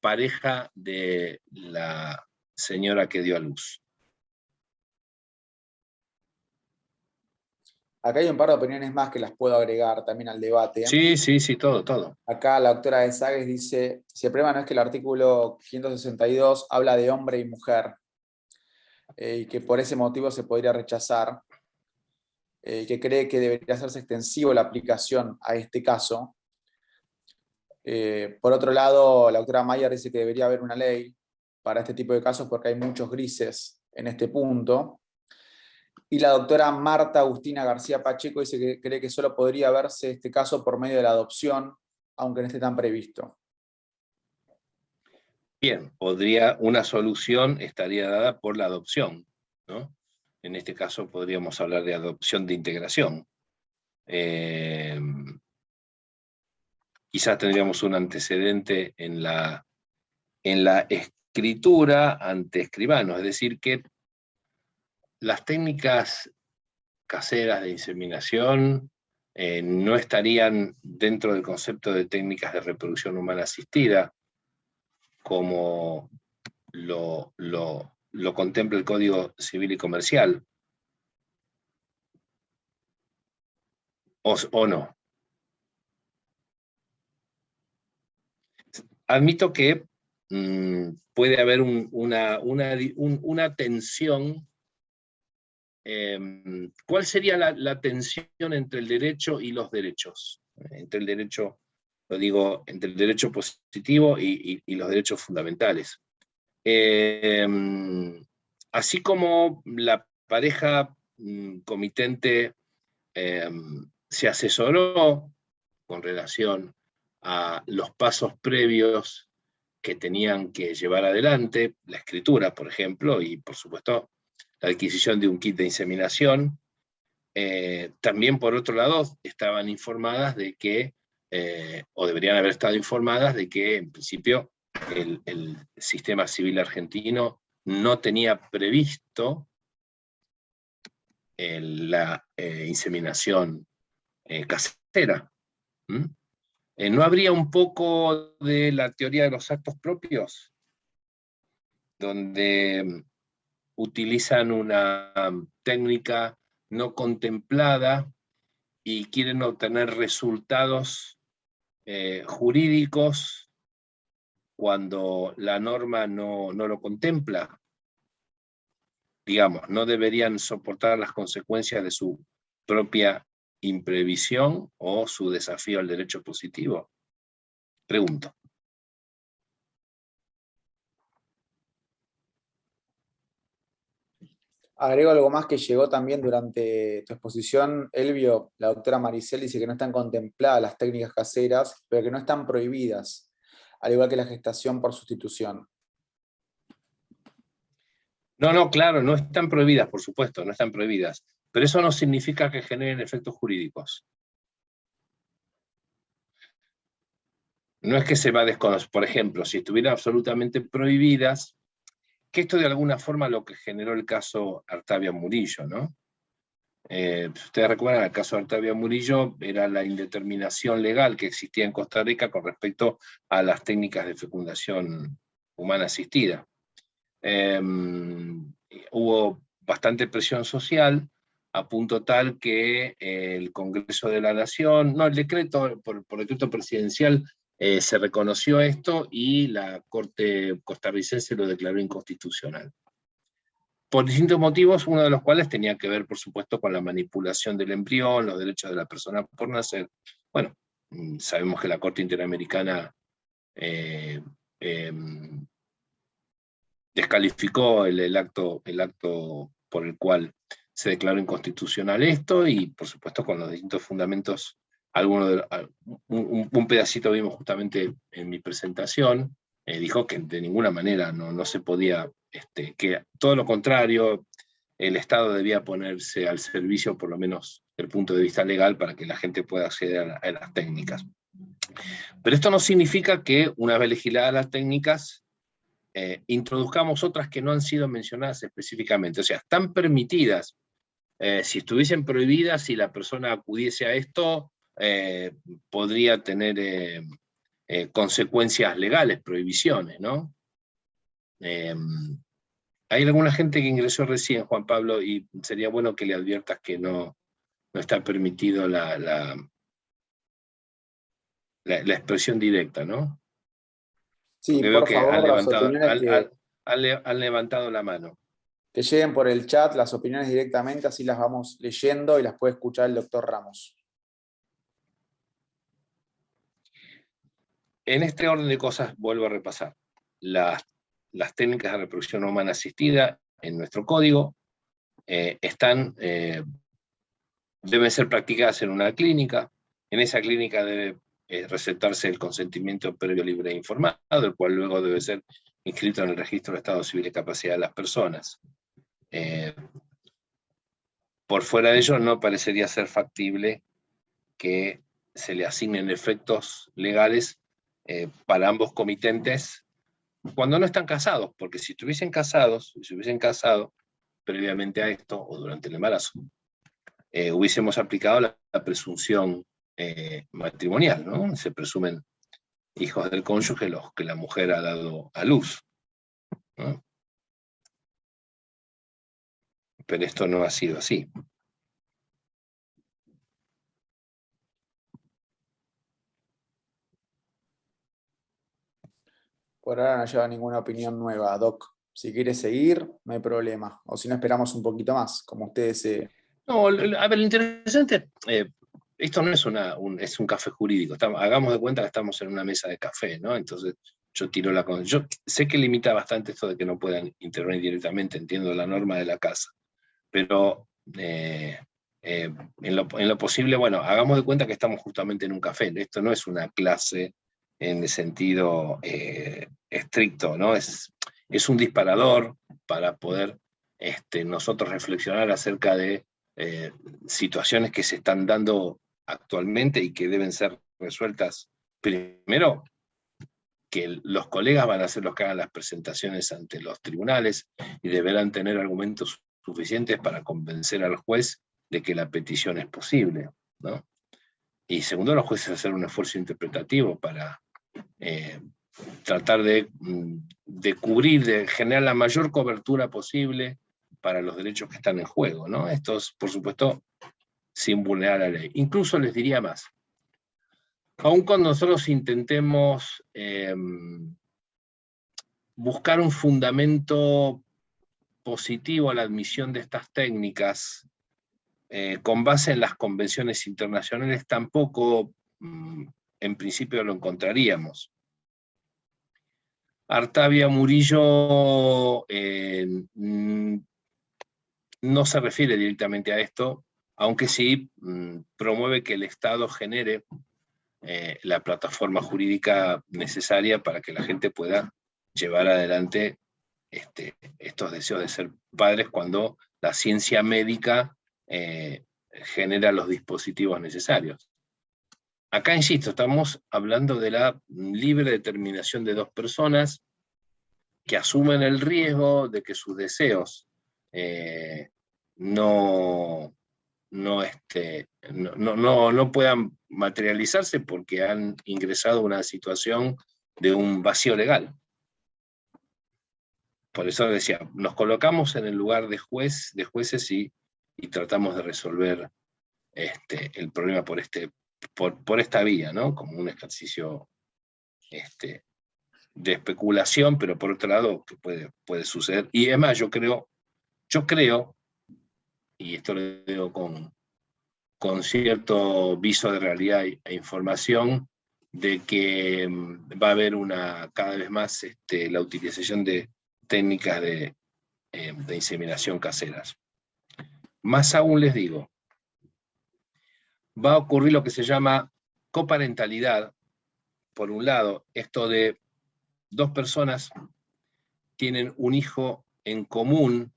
Speaker 2: pareja de la señora que dio a luz?
Speaker 8: Acá hay un par de opiniones más que las puedo agregar también al debate.
Speaker 2: Sí, todo.
Speaker 8: Acá la doctora de Sagues dice, si el problema no es que el artículo 562 habla de hombre y mujer, y que por ese motivo se podría rechazar, que cree que debería hacerse extensivo la aplicación a este caso. Por otro lado, la doctora Mayer dice que debería haber una ley para este tipo de casos porque hay muchos grises en este punto. Y la doctora Marta Agustina García Pacheco dice que cree que solo podría verse este caso por medio de la adopción, aunque no esté tan previsto.
Speaker 2: Bien, una solución estaría dada por la adopción, ¿no? En este caso podríamos hablar de adopción de integración. Quizás tendríamos un antecedente en la escritura ante escribanos, es decir, que las técnicas caseras de inseminación no estarían dentro del concepto de técnicas de reproducción humana asistida, como lo contempla el Código Civil y Comercial. ¿O no? Admito que puede haber una tensión. ¿Cuál sería la tensión entre el derecho y los derechos? entre el derecho, lo digo, entre el derecho positivo y los derechos fundamentales. Así como la pareja comitente se asesoró con relación a los pasos previos que tenían que llevar adelante, la escritura, por ejemplo, y por supuesto la adquisición de un kit de inseminación, también por otro lado estaban informadas de que, o deberían haber estado informadas de que en principio el sistema civil argentino no tenía previsto la inseminación casera. ¿No habría un poco de la teoría de los actos propios, donde utilizan una técnica no contemplada y quieren obtener resultados jurídicos cuando la norma no lo contempla? Digamos, no deberían soportar las consecuencias de su propia imprevisión o su desafío al derecho positivo. Pregunto.
Speaker 8: Agrego algo más que llegó también durante tu exposición, Elvio. La doctora Maricel dice que no están contempladas las técnicas caseras, pero que no están prohibidas, al igual que la gestación por sustitución.
Speaker 2: No, claro, no están prohibidas, por supuesto, no están prohibidas, pero eso no significa que generen efectos jurídicos. No es que se va a desconocer, por ejemplo, si estuvieran absolutamente prohibidas, que esto de alguna forma lo que generó el caso Artavia Murillo, ¿no? Ustedes recuerdan, el caso de Artavia Murillo era la indeterminación legal que existía en Costa Rica con respecto a las técnicas de fecundación humana asistida. Hubo bastante presión social, a punto tal que el Congreso de la Nación, no, el decreto, por decreto presidencial, se reconoció esto y la Corte costarricense lo declaró inconstitucional. Por distintos motivos, uno de los cuales tenía que ver, por supuesto, con la manipulación del embrión, los derechos de la persona por nacer. Bueno, sabemos que la Corte Interamericana descalificó el acto por el cual se declaró inconstitucional esto, y por supuesto con los distintos fundamentos, un pedacito vimos justamente en mi presentación, dijo que de ninguna manera no se podía, que todo lo contrario, el Estado debía ponerse al servicio, por lo menos desde el punto de vista legal, para que la gente pueda acceder a las técnicas. Pero esto no significa que, una vez legisladas las técnicas, introduzcamos otras que no han sido mencionadas específicamente. O sea, están permitidas. Si estuviesen prohibidas y la persona acudiese a esto, podría tener consecuencias legales, prohibiciones, ¿no? Hay alguna gente que ingresó recién, Juan Pablo, y sería bueno que le adviertas que no está permitido la expresión directa, ¿no?
Speaker 8: Sí,
Speaker 2: veo
Speaker 8: por
Speaker 2: que
Speaker 8: favor, las opiniones
Speaker 2: han levantado la mano.
Speaker 8: que lleguen por el chat, las opiniones directamente, así las vamos leyendo y las puede escuchar el doctor Ramos.
Speaker 2: En este orden de cosas, vuelvo a repasar. Las técnicas de reproducción humana asistida en nuestro código deben ser practicadas en una clínica. En esa clínica debe recetarse el consentimiento previo, libre e informado, el cual luego debe ser inscrito en el registro de Estado Civil y Capacidad de las personas. Por fuera de ello, no parecería ser factible que se le asignen efectos legales para ambos comitentes cuando no están casados, porque si estuviesen casados, si se hubiesen casado previamente a esto o durante el embarazo, hubiésemos aplicado la presunción matrimonial, ¿no? Se presumen hijos del cónyuge los que la mujer ha dado a luz, ¿no? Pero esto no ha sido así.
Speaker 8: Por ahora no lleva ninguna opinión nueva, Doc. Si quiere seguir, no hay problema. O si no, esperamos un poquito más, como usted desee.
Speaker 2: No, a ver, lo interesante, esto no es es un café jurídico, hagamos de cuenta que estamos en una mesa de café, ¿no? Entonces yo tiro yo sé que limita bastante esto de que no puedan intervenir directamente, entiendo la norma de la casa, pero en lo posible, bueno, hagamos de cuenta que estamos justamente en un café, esto no es una clase en el sentido estricto, ¿no? Es un disparador para poder nosotros reflexionar acerca de situaciones que se están dando actualmente y que deben ser resueltas. Primero, que los colegas van a ser los que hagan las presentaciones ante los tribunales y deberán tener argumentos suficientes para convencer al juez de que la petición es posible, ¿no? Y segundo, los jueces hacer un esfuerzo interpretativo para tratar de cubrir, de generar la mayor cobertura posible para los derechos que están en juego, ¿no? Estos, por supuesto, sin vulnerar la ley. Incluso les diría más. Aun cuando nosotros intentemos buscar un fundamento positivo a la admisión de estas técnicas, con base en las convenciones internacionales, tampoco en principio lo encontraríamos. Artavia Murillo no se refiere directamente a esto, aunque sí promueve que el Estado genere la plataforma jurídica necesaria para que la gente pueda llevar adelante estos deseos de ser padres cuando la ciencia médica genera los dispositivos necesarios. Acá, insisto, estamos hablando de la libre determinación de dos personas que asumen el riesgo de que sus deseos no puedan materializarse porque han ingresado a una situación de un vacío legal. Por eso decía, nos colocamos en el lugar de jueces y tratamos de resolver el problema por esta vía, ¿no? Como un ejercicio de especulación, pero por otro lado que puede suceder. Y además yo creo, y esto lo digo con cierto viso de realidad e información, de que va a haber cada vez más la utilización de técnicas de inseminación caseras. Más aún les digo, va a ocurrir lo que se llama coparentalidad. Por un lado, esto de dos personas tienen un hijo en común,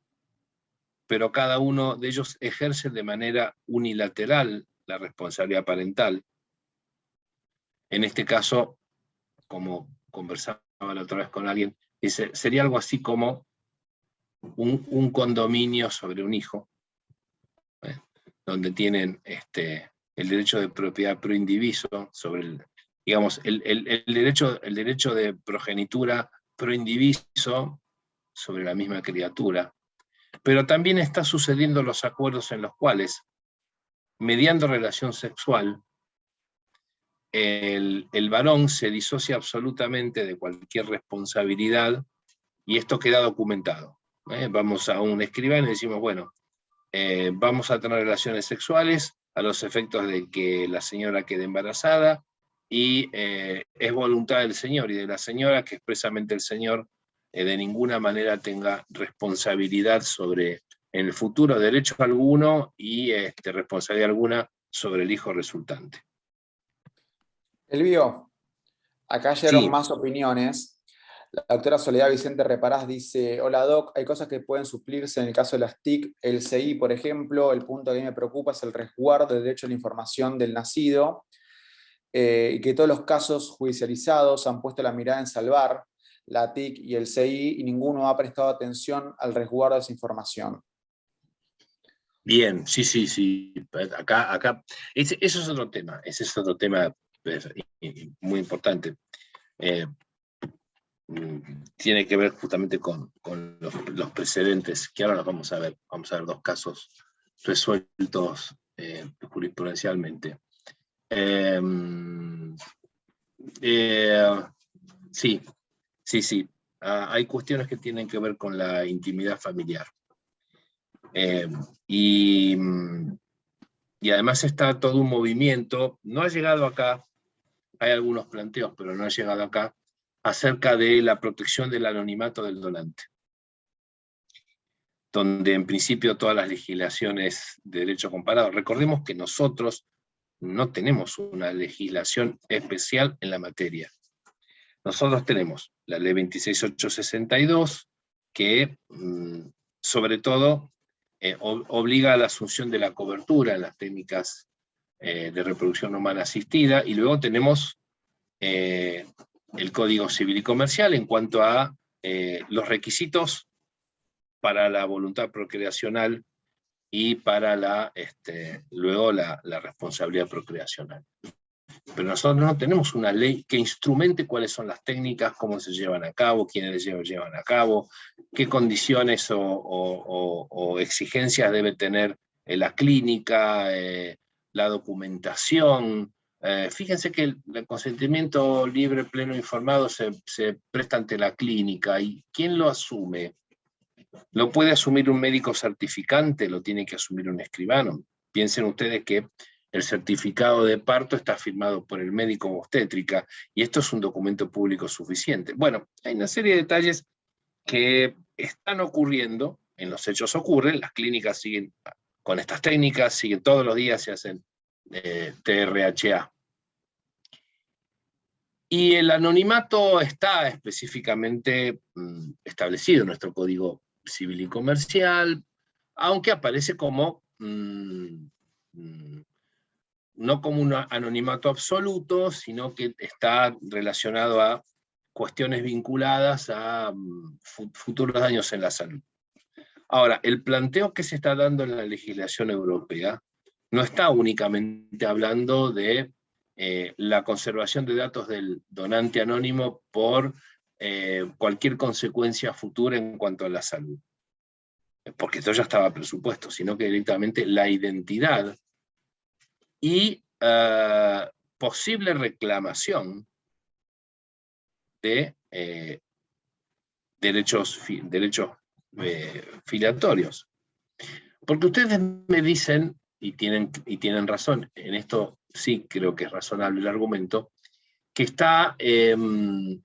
Speaker 2: pero cada uno de ellos ejerce de manera unilateral la responsabilidad parental. En este caso, como conversaba la otra vez con alguien, sería algo así como un condominio sobre un hijo, donde tienen el derecho de propiedad pro indiviso sobre el derecho de progenitura pro indiviso sobre la misma criatura. Pero también está sucediendo los acuerdos en los cuales, mediando relación sexual, el varón se disocia absolutamente de cualquier responsabilidad, y esto queda documentado. Vamos a un escribano y decimos, bueno, vamos a tener relaciones sexuales a los efectos de que la señora quede embarazada, y es voluntad del señor y de la señora que expresamente el señor de ninguna manera tenga responsabilidad sobre, en el futuro, derecho alguno y responsabilidad alguna sobre el hijo resultante.
Speaker 8: Elvio, acá llegaron
Speaker 2: Sí.
Speaker 8: más opiniones. La doctora Soledad Vicente Reparás dice: hola Doc, hay cosas que pueden suplirse en el caso de las TIC, el CI, por ejemplo. El punto que a mí me preocupa es el resguardo del derecho a la información del nacido, y que todos los casos judicializados han puesto la mirada en salvar la TIC y el CI, y ninguno ha prestado atención al resguardo de esa información.
Speaker 2: Bien, sí. Acá eso es otro tema. Ese es otro tema muy importante. Tiene que ver justamente con los precedentes, que ahora los vamos a ver. Vamos a ver dos casos resueltos jurisprudencialmente. Sí. Hay cuestiones que tienen que ver con la intimidad familiar. Y y además está todo un movimiento, no ha llegado acá, hay algunos planteos, pero no ha llegado acá, acerca de la protección del anonimato del donante, donde en principio todas las legislaciones de derecho comparado, recordemos que nosotros no tenemos una legislación especial en la materia. Nosotros tenemos la ley 26862, que sobre todo obliga a la asunción de la cobertura en las técnicas de reproducción humana asistida, y luego tenemos el Código Civil y Comercial en cuanto a los requisitos para la voluntad procreacional y para luego la responsabilidad procreacional. Pero nosotros no tenemos una ley que instrumente cuáles son las técnicas, cómo se llevan a cabo, quiénes llevan a cabo, qué condiciones o exigencias debe tener la clínica, la documentación. Fíjense que el consentimiento libre, pleno, informado se presta ante la clínica, y ¿quién lo asume? ¿Lo puede asumir un médico certificante? ¿Lo tiene que asumir un escribano? Piensen ustedes que el certificado de parto está firmado por el médico obstétrica, y esto es un documento público suficiente. Bueno, hay una serie de detalles que están ocurriendo, en los hechos ocurren, las clínicas siguen con estas técnicas, siguen todos los días, se hacen TRHA. Y el anonimato está específicamente establecido en nuestro Código Civil y Comercial, aunque aparece como no como un anonimato absoluto, sino que está relacionado a cuestiones vinculadas a futuros daños en la salud. Ahora, el planteo que se está dando en la legislación europea no está únicamente hablando de la conservación de datos del donante anónimo por cualquier consecuencia futura en cuanto a la salud, porque esto ya estaba presupuesto, sino que directamente la identidad y posible reclamación de derechos filiatorios. Porque ustedes me dicen, y tienen razón, en esto sí creo que es razonable el argumento, que está el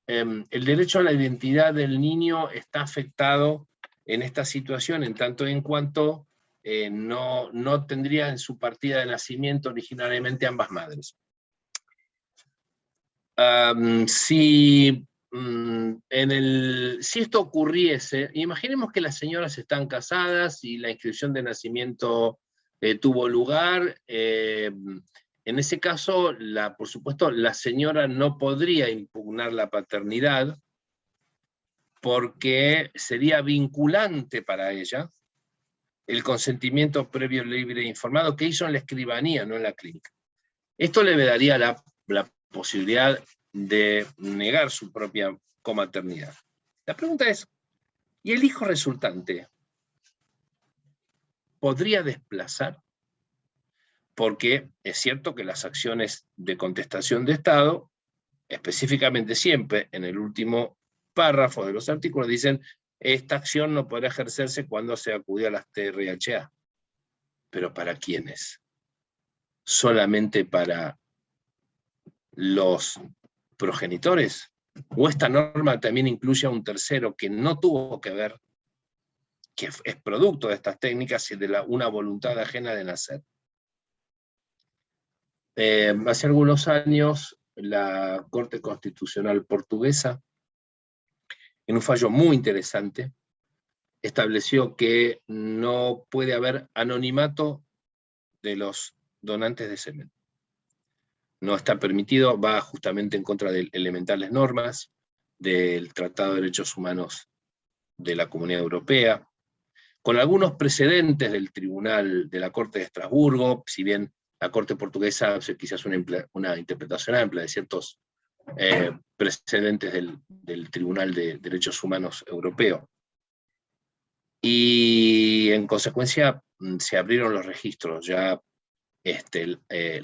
Speaker 2: derecho a la identidad del niño está afectado en esta situación, en tanto en cuanto no tendría en su partida de nacimiento originariamente ambas madres. Si esto ocurriese, imaginemos que las señoras están casadas y la inscripción de nacimiento tuvo lugar, en ese caso, por supuesto, la señora no podría impugnar la paternidad porque sería vinculante para ella el consentimiento previo, libre e informado que hizo en la escribanía, no en la clínica. Esto le daría la posibilidad de negar su propia comaternidad. La pregunta es, ¿y el hijo resultante podría desplazar? Porque es cierto que las acciones de contestación de Estado, específicamente siempre en el último párrafo de los artículos, dicen esta acción no podrá ejercerse cuando se acude a las TRHA. ¿Pero para quiénes? ¿Solamente para los progenitores? ¿O esta norma también incluye a un tercero que no tuvo que ver, que es producto de estas técnicas y de una voluntad ajena de nacer? Hace algunos años, la Corte Constitucional portuguesa, en un fallo muy interesante, estableció que no puede haber anonimato de los donantes de semen. No está permitido, va justamente en contra de elementales normas del Tratado de Derechos Humanos de la Comunidad Europea, con algunos precedentes del Tribunal de la Corte de Estrasburgo, si bien la Corte portuguesa hace quizás una interpretación amplia de ciertos precedentes del Tribunal de Derechos Humanos Europeo. Y en consecuencia se abrieron los registros, ya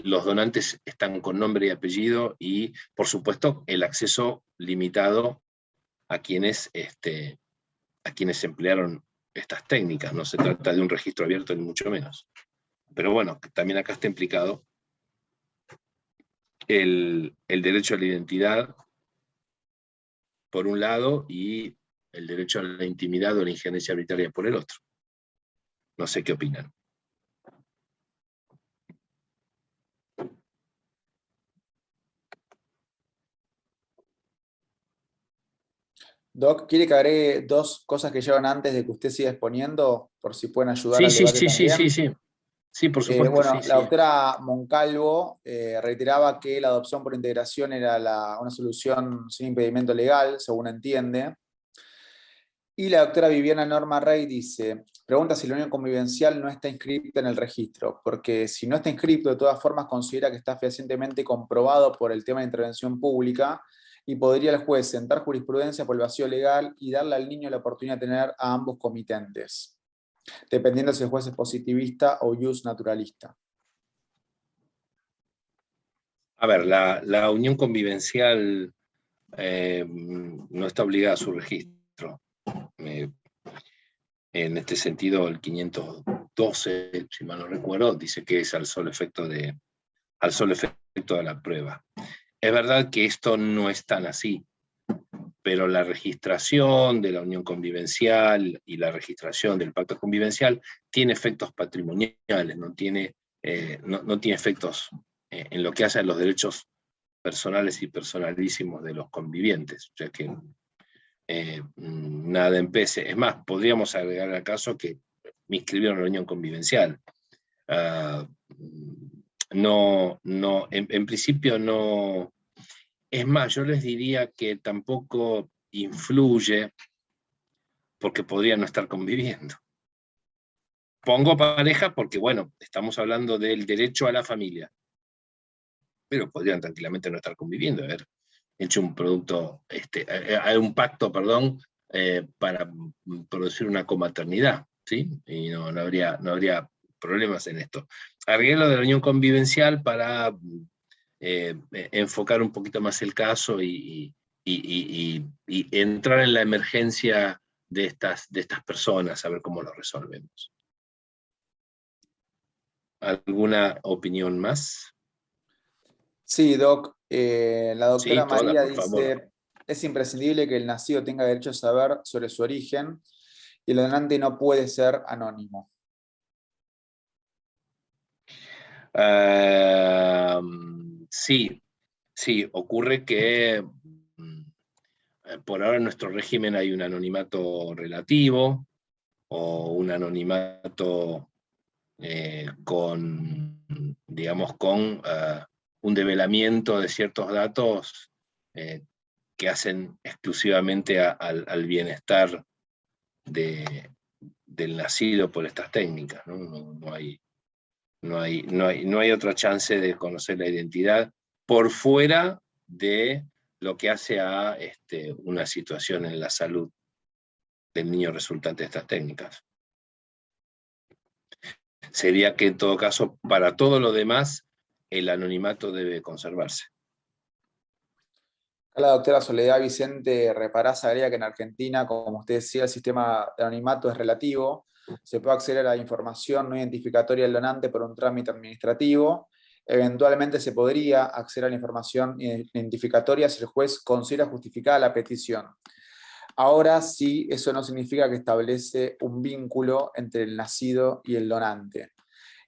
Speaker 2: los donantes están con nombre y apellido, y por supuesto el acceso limitado a quienes emplearon estas técnicas. No se trata de un registro abierto ni mucho menos. Pero bueno, también acá está implicado el derecho a la identidad, por un lado, y el derecho a la intimidad o la injerencia arbitraria por el otro. No sé qué opinan.
Speaker 8: Doc, ¿quiere que agregue dos cosas que llevan antes de que usted siga exponiendo, por si pueden ayudar
Speaker 2: Sí,
Speaker 8: al
Speaker 2: sí,
Speaker 8: debate
Speaker 2: sí, sí,
Speaker 8: también?
Speaker 2: sí, sí. Sí, por supuesto,
Speaker 8: Bueno,
Speaker 2: sí,
Speaker 8: la
Speaker 2: sí.
Speaker 8: doctora Moncalvo reiteraba que la adopción por integración era una solución sin impedimento legal, según entiende. Y la doctora Viviana Norma Rey dice, pregunta si la unión convivencial no está inscrita en el registro, porque si no está inscrito, de todas formas considera que está fehacientemente comprobado por el tema de intervención pública y podría el juez sentar jurisprudencia por el vacío legal y darle al niño la oportunidad de tener a ambos comitentes, dependiendo si el juez es positivista o jus naturalista.
Speaker 2: A ver, la unión convivencial no está obligada a su registro. En este sentido, el 512, si mal no recuerdo, dice que es al solo efecto de la prueba. Es verdad que esto no es tan así, pero la registración de la unión convivencial y la registración del pacto convivencial tiene efectos patrimoniales, no tiene efectos en lo que hace a los derechos personales y personalísimos de los convivientes. O sea que nada empece. Es más, podríamos agregar al caso que me inscribieron en la unión convivencial. En principio no. Es más, yo les diría que tampoco influye porque podrían no estar conviviendo. Pongo pareja porque, bueno, estamos hablando del derecho a la familia, pero podrían tranquilamente no estar conviviendo, haber hecho un producto, un pacto, perdón, para producir una comaternidad, ¿sí? Y no habría problemas en esto. Agregué lo de la unión convivencial para enfocar un poquito más el caso y entrar en la emergencia de estas personas, a ver cómo lo resolvemos. ¿Alguna opinión más?
Speaker 8: Sí, Doc. La doctora
Speaker 2: Sí, toda,
Speaker 8: María
Speaker 2: por favor.
Speaker 8: dice, es imprescindible que el nacido tenga derecho a saber sobre su origen y el donante no puede ser anónimo.
Speaker 2: Sí, ocurre que por ahora en nuestro régimen hay un anonimato relativo o un anonimato con un develamiento de ciertos datos que hacen exclusivamente al bienestar del nacido por estas técnicas, ¿no? No hay otra chance de conocer la identidad por fuera de lo que hace a una situación en la salud del niño resultante de estas técnicas. Sería que en todo caso, para todo lo demás, el anonimato debe conservarse.
Speaker 8: La doctora Soledad Vicente Reparás agrega que en Argentina, como usted decía, el sistema de anonimato es relativo. Se puede acceder a la información no identificatoria del donante por un trámite administrativo. Eventualmente se podría acceder a la información identificatoria si el juez considera justificada la petición. Ahora sí, eso no significa que establece un vínculo entre el nacido y el donante.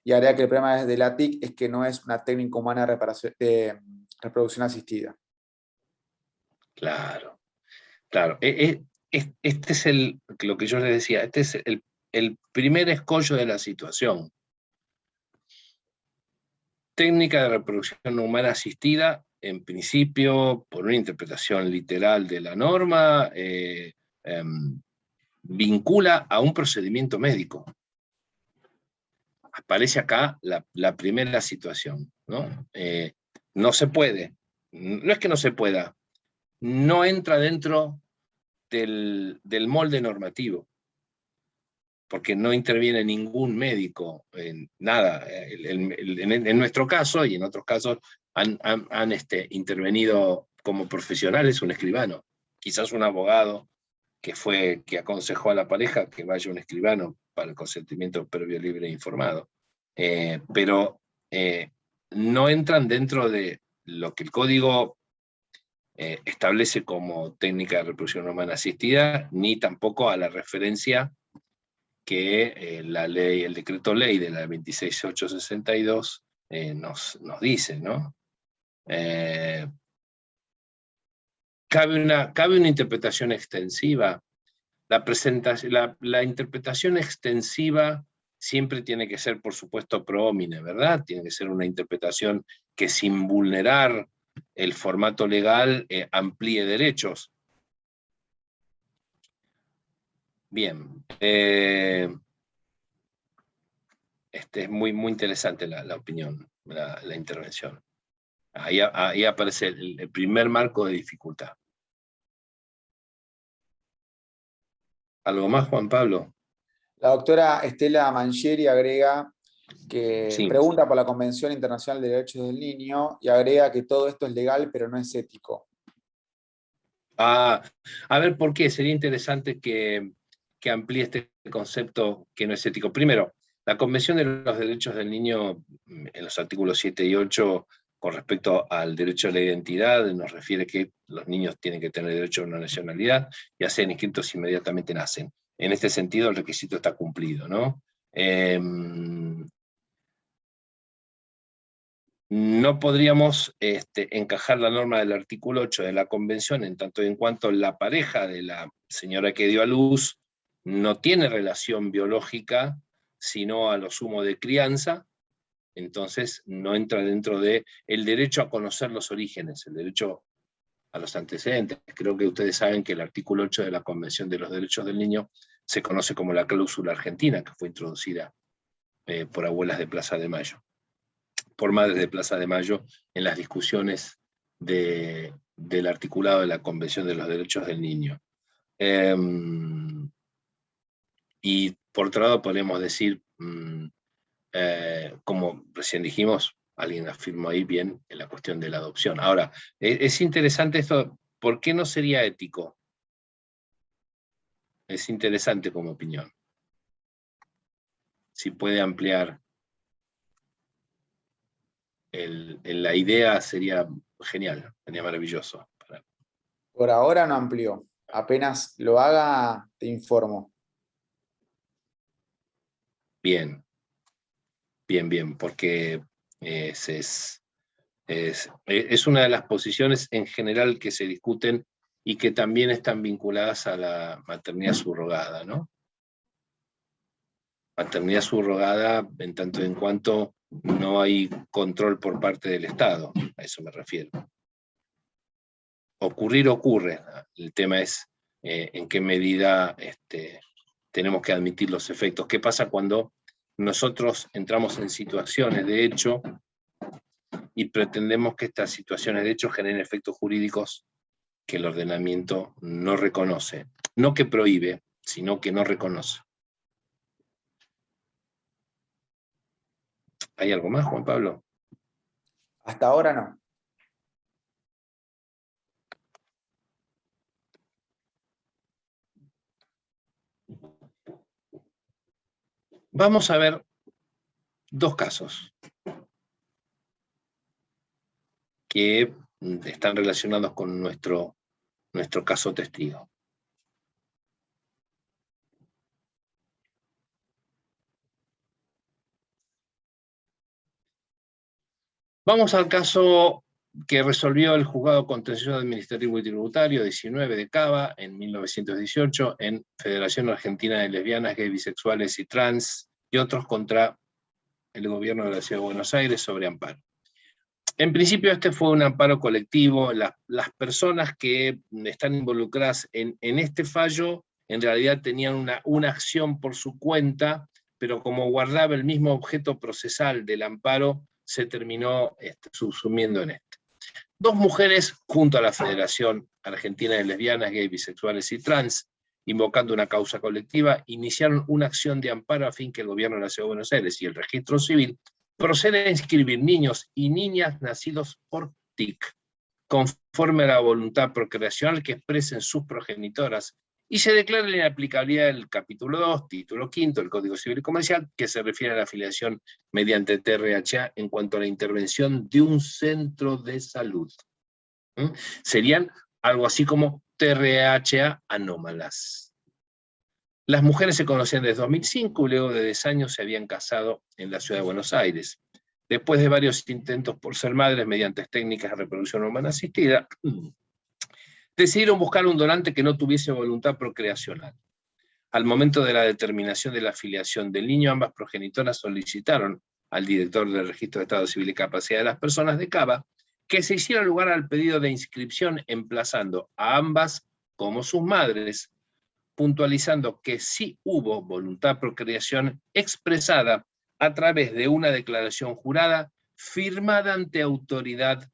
Speaker 8: Y agrega que el problema de la TIC es que no es una técnica humana de reproducción asistida.
Speaker 2: Claro. Este es lo que yo les decía, este es el primer escollo de la situación. Técnica de reproducción humana asistida, en principio, por una interpretación literal de la norma, vincula a un procedimiento médico. Aparece acá la primera situación, ¿no? No se puede, no es que no se pueda, no entra dentro del molde normativo, porque no interviene ningún médico en nada. En nuestro caso, y en otros casos, han intervenido como profesionales un escribano, quizás un abogado que aconsejó a la pareja que vaya un escribano para el consentimiento previo, libre e informado. pero no entran dentro de lo que el código establece como técnica de reproducción humana asistida, ni tampoco a la referencia que la ley, el decreto ley de la 26862 nos dice, ¿no? Cabe una interpretación extensiva. La interpretación extensiva siempre tiene que ser, por supuesto, pro homine, ¿verdad? Tiene que ser una interpretación que, sin vulnerar el formato legal, amplíe derechos. Bien. Es muy interesante la opinión, la intervención. Ahí aparece el primer marco de dificultad. ¿Algo más, Juan Pablo?
Speaker 8: La doctora Estela Mangieri agrega que
Speaker 2: Sí.
Speaker 8: pregunta por la Convención Internacional de Derechos del Niño y agrega que todo esto es legal, pero no es ético.
Speaker 2: A ver, ¿por qué? Sería interesante que amplíe este concepto que no es ético. Primero, la Convención de los Derechos del Niño, en los artículos 7 y 8, con respecto al derecho a la identidad, nos refiere que los niños tienen que tener derecho a una nacionalidad y a ser inscritos inmediatamente nacen. En este sentido, el requisito está cumplido, ¿no? No podríamos encajar la norma del artículo 8 de la Convención en tanto y en cuanto la pareja de la señora que dio a luz no tiene relación biológica, sino a lo sumo de crianza. Entonces no entra dentro del derecho a conocer los orígenes, el derecho a los antecedentes. Creo que ustedes saben que el artículo 8 de la Convención de los Derechos del Niño se conoce como la cláusula argentina, que fue introducida por abuelas de Plaza de Mayo, por madres de Plaza de Mayo, en las discusiones del articulado de la Convención de los Derechos del Niño. Y por otro lado podemos decir, como recién dijimos, alguien afirmó ahí bien en la cuestión de la adopción. Ahora, es interesante esto, ¿por qué no sería ético? Es interesante como opinión. Si puede ampliar la idea, sería genial, sería maravilloso.
Speaker 8: Por ahora no amplió. Apenas lo haga, te informo.
Speaker 2: Bien, porque es una de las posiciones en general que se discuten y que también están vinculadas a la maternidad subrogada, ¿no? Maternidad subrogada en tanto en cuanto no hay control por parte del Estado, a eso me refiero. Ocurre, el tema es en qué medida tenemos que admitir los efectos. ¿Qué pasa cuando nosotros entramos en situaciones de hecho y pretendemos que estas situaciones de hecho generen efectos jurídicos que el ordenamiento no reconoce? No que prohíbe, sino que no reconoce. ¿Hay algo más, Juan Pablo?
Speaker 8: Hasta ahora no.
Speaker 2: Vamos a ver dos casos que están relacionados con nuestro caso testigo. Vamos al caso que resolvió el Juzgado Contencioso Administrativo y Tributario 19 de Cava en 1918 en Federación Argentina de Lesbianas, Gays, Bisexuales y Trans y otros contra el gobierno de la Ciudad de Buenos Aires sobre amparo. En principio este fue un amparo colectivo. Las personas que están involucradas en este fallo en realidad tenían una acción por su cuenta, pero como guardaba el mismo objeto procesal del amparo, se terminó subsumiendo en este. Dos mujeres, junto a la Federación Argentina de Lesbianas, Gays, Bisexuales y Trans, invocando una causa colectiva, iniciaron una acción de amparo a fin que el gobierno de la Ciudad de Buenos Aires y el Registro Civil proceden a inscribir niños y niñas nacidos por TIC, conforme a la voluntad procreacional que expresen sus progenitoras y se declara la inaplicabilidad del capítulo 2, título 5 del Código Civil y Comercial, que se refiere a la afiliación mediante TRHA en cuanto a la intervención de un centro de salud. Serían algo así como TRHA anómalas. Las mujeres se conocían desde 2005 y luego de 10 años se habían casado en la ciudad de Buenos Aires. Después de varios intentos por ser madres mediante técnicas de reproducción humana asistida, decidieron buscar un donante que no tuviese voluntad procreacional. Al momento de la determinación de la afiliación del niño, ambas progenitoras solicitaron al director del Registro de Estado Civil y Capacidad de las Personas de Cava que se hiciera lugar al pedido de inscripción emplazando a ambas como sus madres, puntualizando que sí hubo voluntad procreación expresada a través de una declaración jurada firmada ante autoridad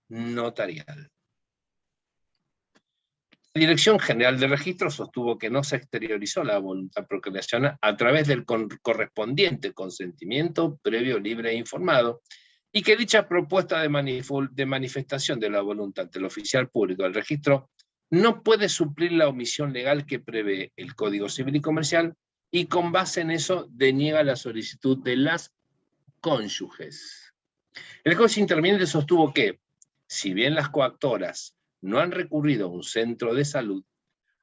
Speaker 2: notarial. La Dirección General de Registros sostuvo que no se exteriorizó la voluntad procreacional a través del correspondiente consentimiento previo, libre e informado, y que dicha propuesta de manifestación de la voluntad del oficial público del registro no puede suplir la omisión legal que prevé el Código Civil y Comercial, y con base en eso deniega la solicitud de las cónyuges. El juez interviniente sostuvo que, si bien las coactoras no han recurrido a un centro de salud,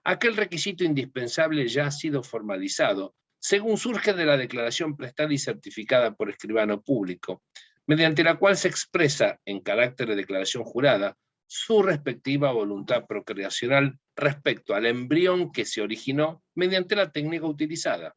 Speaker 2: aquel requisito indispensable ya ha sido formalizado, según surge de la declaración prestada y certificada por escribano público, mediante la cual se expresa, en carácter de declaración jurada, su respectiva voluntad procreacional respecto al embrión que se originó mediante la técnica utilizada.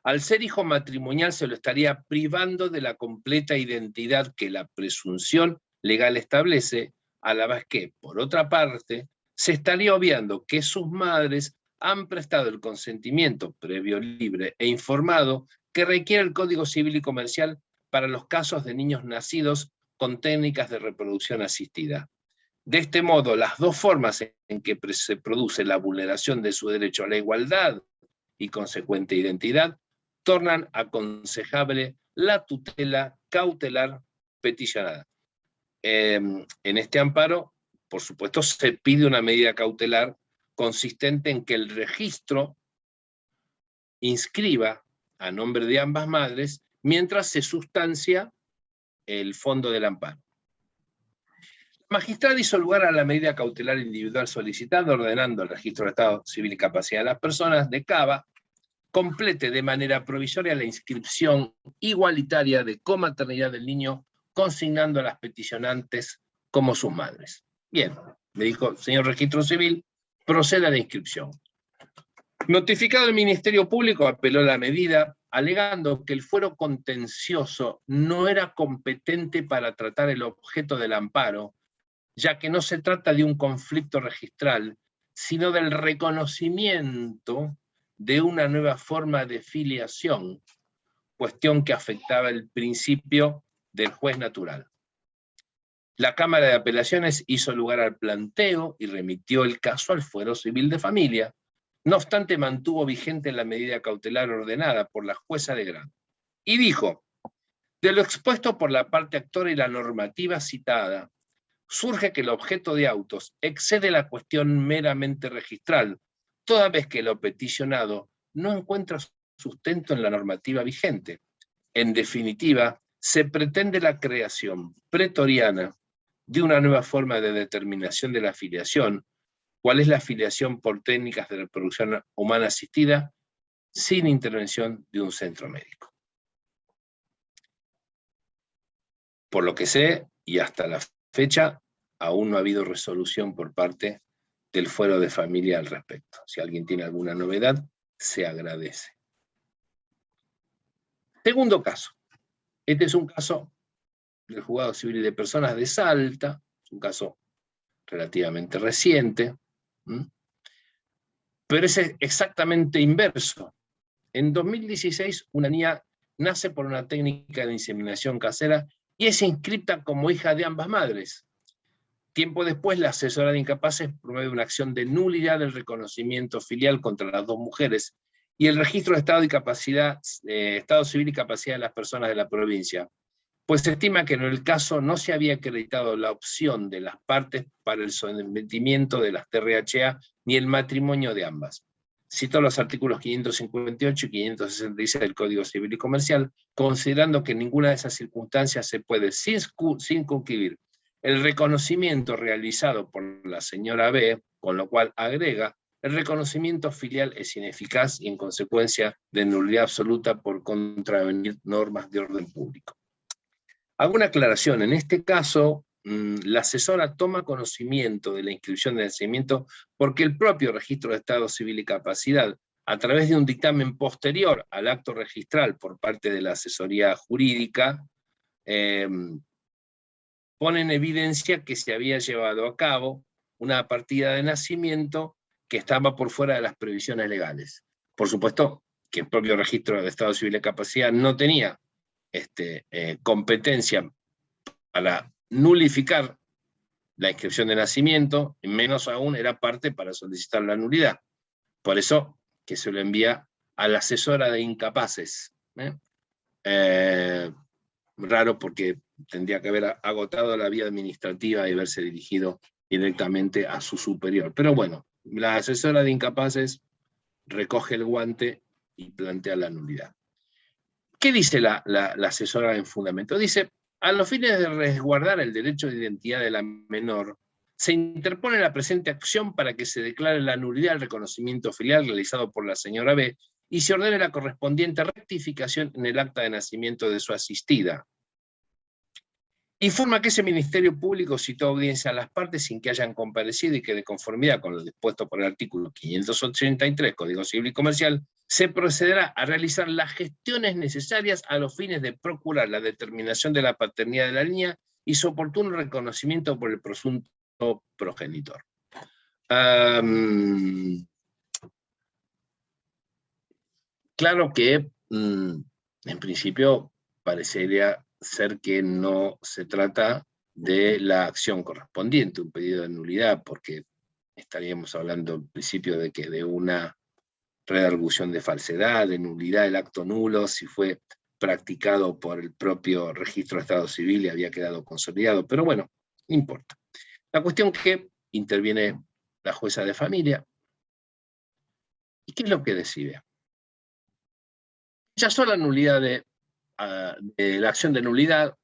Speaker 2: Al ser hijo matrimonial se lo estaría privando de la completa identidad que la presunción legal establece, a la vez que, por otra parte, se estaría obviando que sus madres han prestado el consentimiento previo, libre e informado que requiere el Código Civil y Comercial para los casos de niños nacidos con técnicas de reproducción asistida. De este modo, las dos formas en que se produce la vulneración de su derecho a la igualdad y consecuente identidad tornan aconsejable la tutela cautelar peticionada. En este amparo, por supuesto, se pide una medida cautelar consistente en que el registro inscriba a nombre de ambas madres mientras se sustancia el fondo del amparo. La magistrada hizo lugar a la medida cautelar individual solicitada, ordenando al Registro de Estado Civil y Capacidad de las Personas de Cava complete de manera provisoria la inscripción igualitaria de comaternidad del niño, consignando a las peticionantes como sus madres. Bien, me dijo, señor Registro Civil, proceda a la inscripción. Notificado el Ministerio Público, apeló la medida, alegando que el fuero contencioso no era competente para tratar el objeto del amparo, ya que no se trata de un conflicto registral, sino del reconocimiento de una nueva forma de filiación, cuestión que afectaba el principio del juez natural. La Cámara de Apelaciones hizo lugar al planteo y remitió el caso al fuero civil de familia. No obstante, mantuvo vigente la medida cautelar ordenada por la jueza de grado. Y dijo, de lo expuesto por la parte actora y la normativa citada, surge que el objeto de autos excede la cuestión meramente registral, toda vez que lo peticionado no encuentra sustento en la normativa vigente. En definitiva, se pretende la creación pretoriana de una nueva forma de determinación de la filiación, cuál es la filiación por técnicas de reproducción humana asistida, sin intervención de un centro médico. Por lo que sé, y hasta la fecha, aún no ha habido resolución por parte del fuero de familia al respecto. Si alguien tiene alguna novedad, se agradece. Segundo caso. Este es un caso del Juzgado Civil y de Personas de Salta, es un caso relativamente reciente, pero es exactamente inverso. En 2016, una niña nace por una técnica de inseminación casera y es inscripta como hija de ambas madres. Tiempo después, la asesora de incapaces promueve una acción de nulidad del reconocimiento filial contra las dos mujeres y el registro de Estado Civil y Capacidad de las Personas de la provincia, pues se estima que en el caso no se había acreditado la opción de las partes para el sometimiento de las TRHA ni el matrimonio de ambas. Cito los artículos 558 y 566 del Código Civil y Comercial, considerando que en ninguna de esas circunstancias se puede circunscribir el reconocimiento realizado por la señora B, con lo cual agrega, el reconocimiento filial es ineficaz y en consecuencia de nulidad absoluta por contravenir normas de orden público. Hago una aclaración, en este caso, la asesora toma conocimiento de la inscripción de nacimiento porque el propio registro de Estado Civil y Capacidad, a través de un dictamen posterior al acto registral por parte de la asesoría jurídica, pone en evidencia que se había llevado a cabo una partida de nacimiento que estaba por fuera de las previsiones legales. Por supuesto que el propio registro de Estado Civil y Capacidad no tenía competencia para nulificar la inscripción de nacimiento, y menos aún era parte para solicitar la nulidad. Por eso que se lo envía a la asesora de incapaces. Raro porque tendría que haber agotado la vía administrativa y haberse dirigido directamente a su superior. Pero bueno, la asesora de incapaces recoge el guante y plantea la nulidad. ¿Qué dice la asesora en fundamento? Dice, a los fines de resguardar el derecho de identidad de la menor, se interpone la presente acción para que se declare la nulidad del reconocimiento filial realizado por la señora B y se ordene la correspondiente rectificación en el acta de nacimiento de su asistida. Informa que ese Ministerio Público citó audiencia a las partes sin que hayan comparecido y que de conformidad con lo dispuesto por el artículo 583 Código Civil y Comercial, se procederá a realizar las gestiones necesarias a los fines de procurar la determinación de la paternidad de la niña y su oportuno reconocimiento por el presunto progenitor. Claro que, en principio, parecería ser que no se trata de la acción correspondiente, un pedido de nulidad, porque estaríamos hablando en principio de que de una redargución de falsedad, de nulidad del acto nulo, si fue practicado por el propio registro de Estado Civil y había quedado consolidado, pero bueno, no importa. La cuestión que interviene la jueza de familia, ¿y qué es lo que decide? Rechazó la nulidad de la acción de nulidad,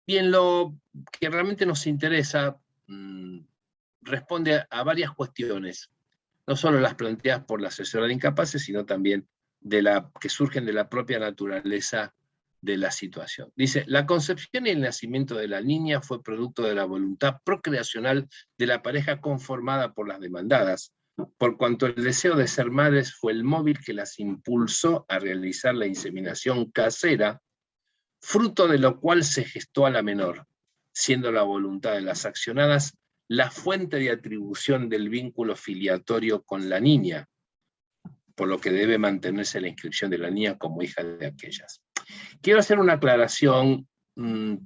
Speaker 2: y en lo que realmente nos interesa, responde a varias cuestiones, no solo las planteadas por la asesora de incapaces, sino también que surgen de la propia naturaleza de la situación. Dice, la concepción y el nacimiento de la niña fue producto de la voluntad procreacional de la pareja conformada por las demandadas, por cuanto el deseo de ser madres fue el móvil que las impulsó a realizar la inseminación casera, fruto de lo cual se gestó a la menor, siendo la voluntad de las accionadas la fuente de atribución del vínculo filiatorio con la niña, por lo que debe mantenerse la inscripción de la niña como hija de aquellas. Quiero hacer una aclaración,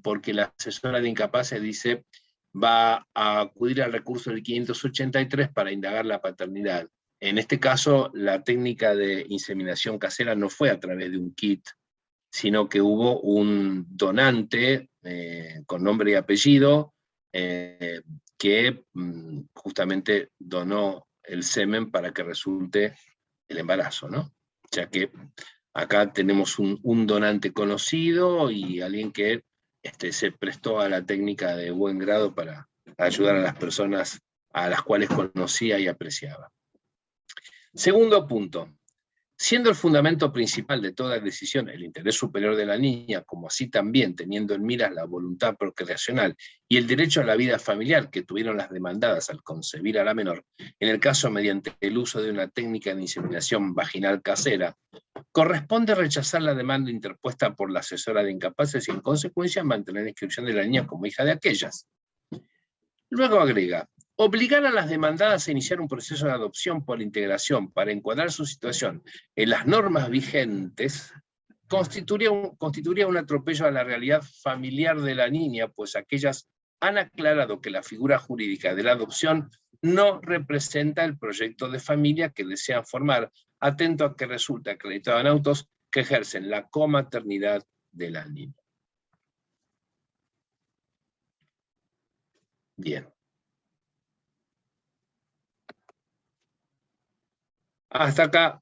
Speaker 2: porque la asesora de incapaces dice va a acudir al recurso del 583 para indagar la paternidad. En este caso, la técnica de inseminación casera no fue a través de un kit, sino que hubo un donante con nombre y apellido que justamente donó el semen para que resulte el embarazo, ¿no? O sea que acá tenemos un donante conocido y alguien que se prestó a la técnica de buen grado para ayudar a las personas a las cuales conocía y apreciaba. Segundo punto. Siendo el fundamento principal de toda decisión el interés superior de la niña, como así también teniendo en miras la voluntad procreacional y el derecho a la vida familiar que tuvieron las demandadas al concebir a la menor, en el caso mediante el uso de una técnica de inseminación vaginal casera, corresponde rechazar la demanda interpuesta por la asesora de incapaces y en consecuencia mantener la inscripción de la niña como hija de aquellas. Luego agrega, obligar a las demandadas a iniciar un proceso de adopción por integración para encuadrar su situación en las normas vigentes constituiría un atropello a la realidad familiar de la niña, pues aquellas han aclarado que la figura jurídica de la adopción no representa el proyecto de familia que desean formar, atento a que resulta acreditado en autos que ejercen la comaternidad de la niña. Bien. Hasta acá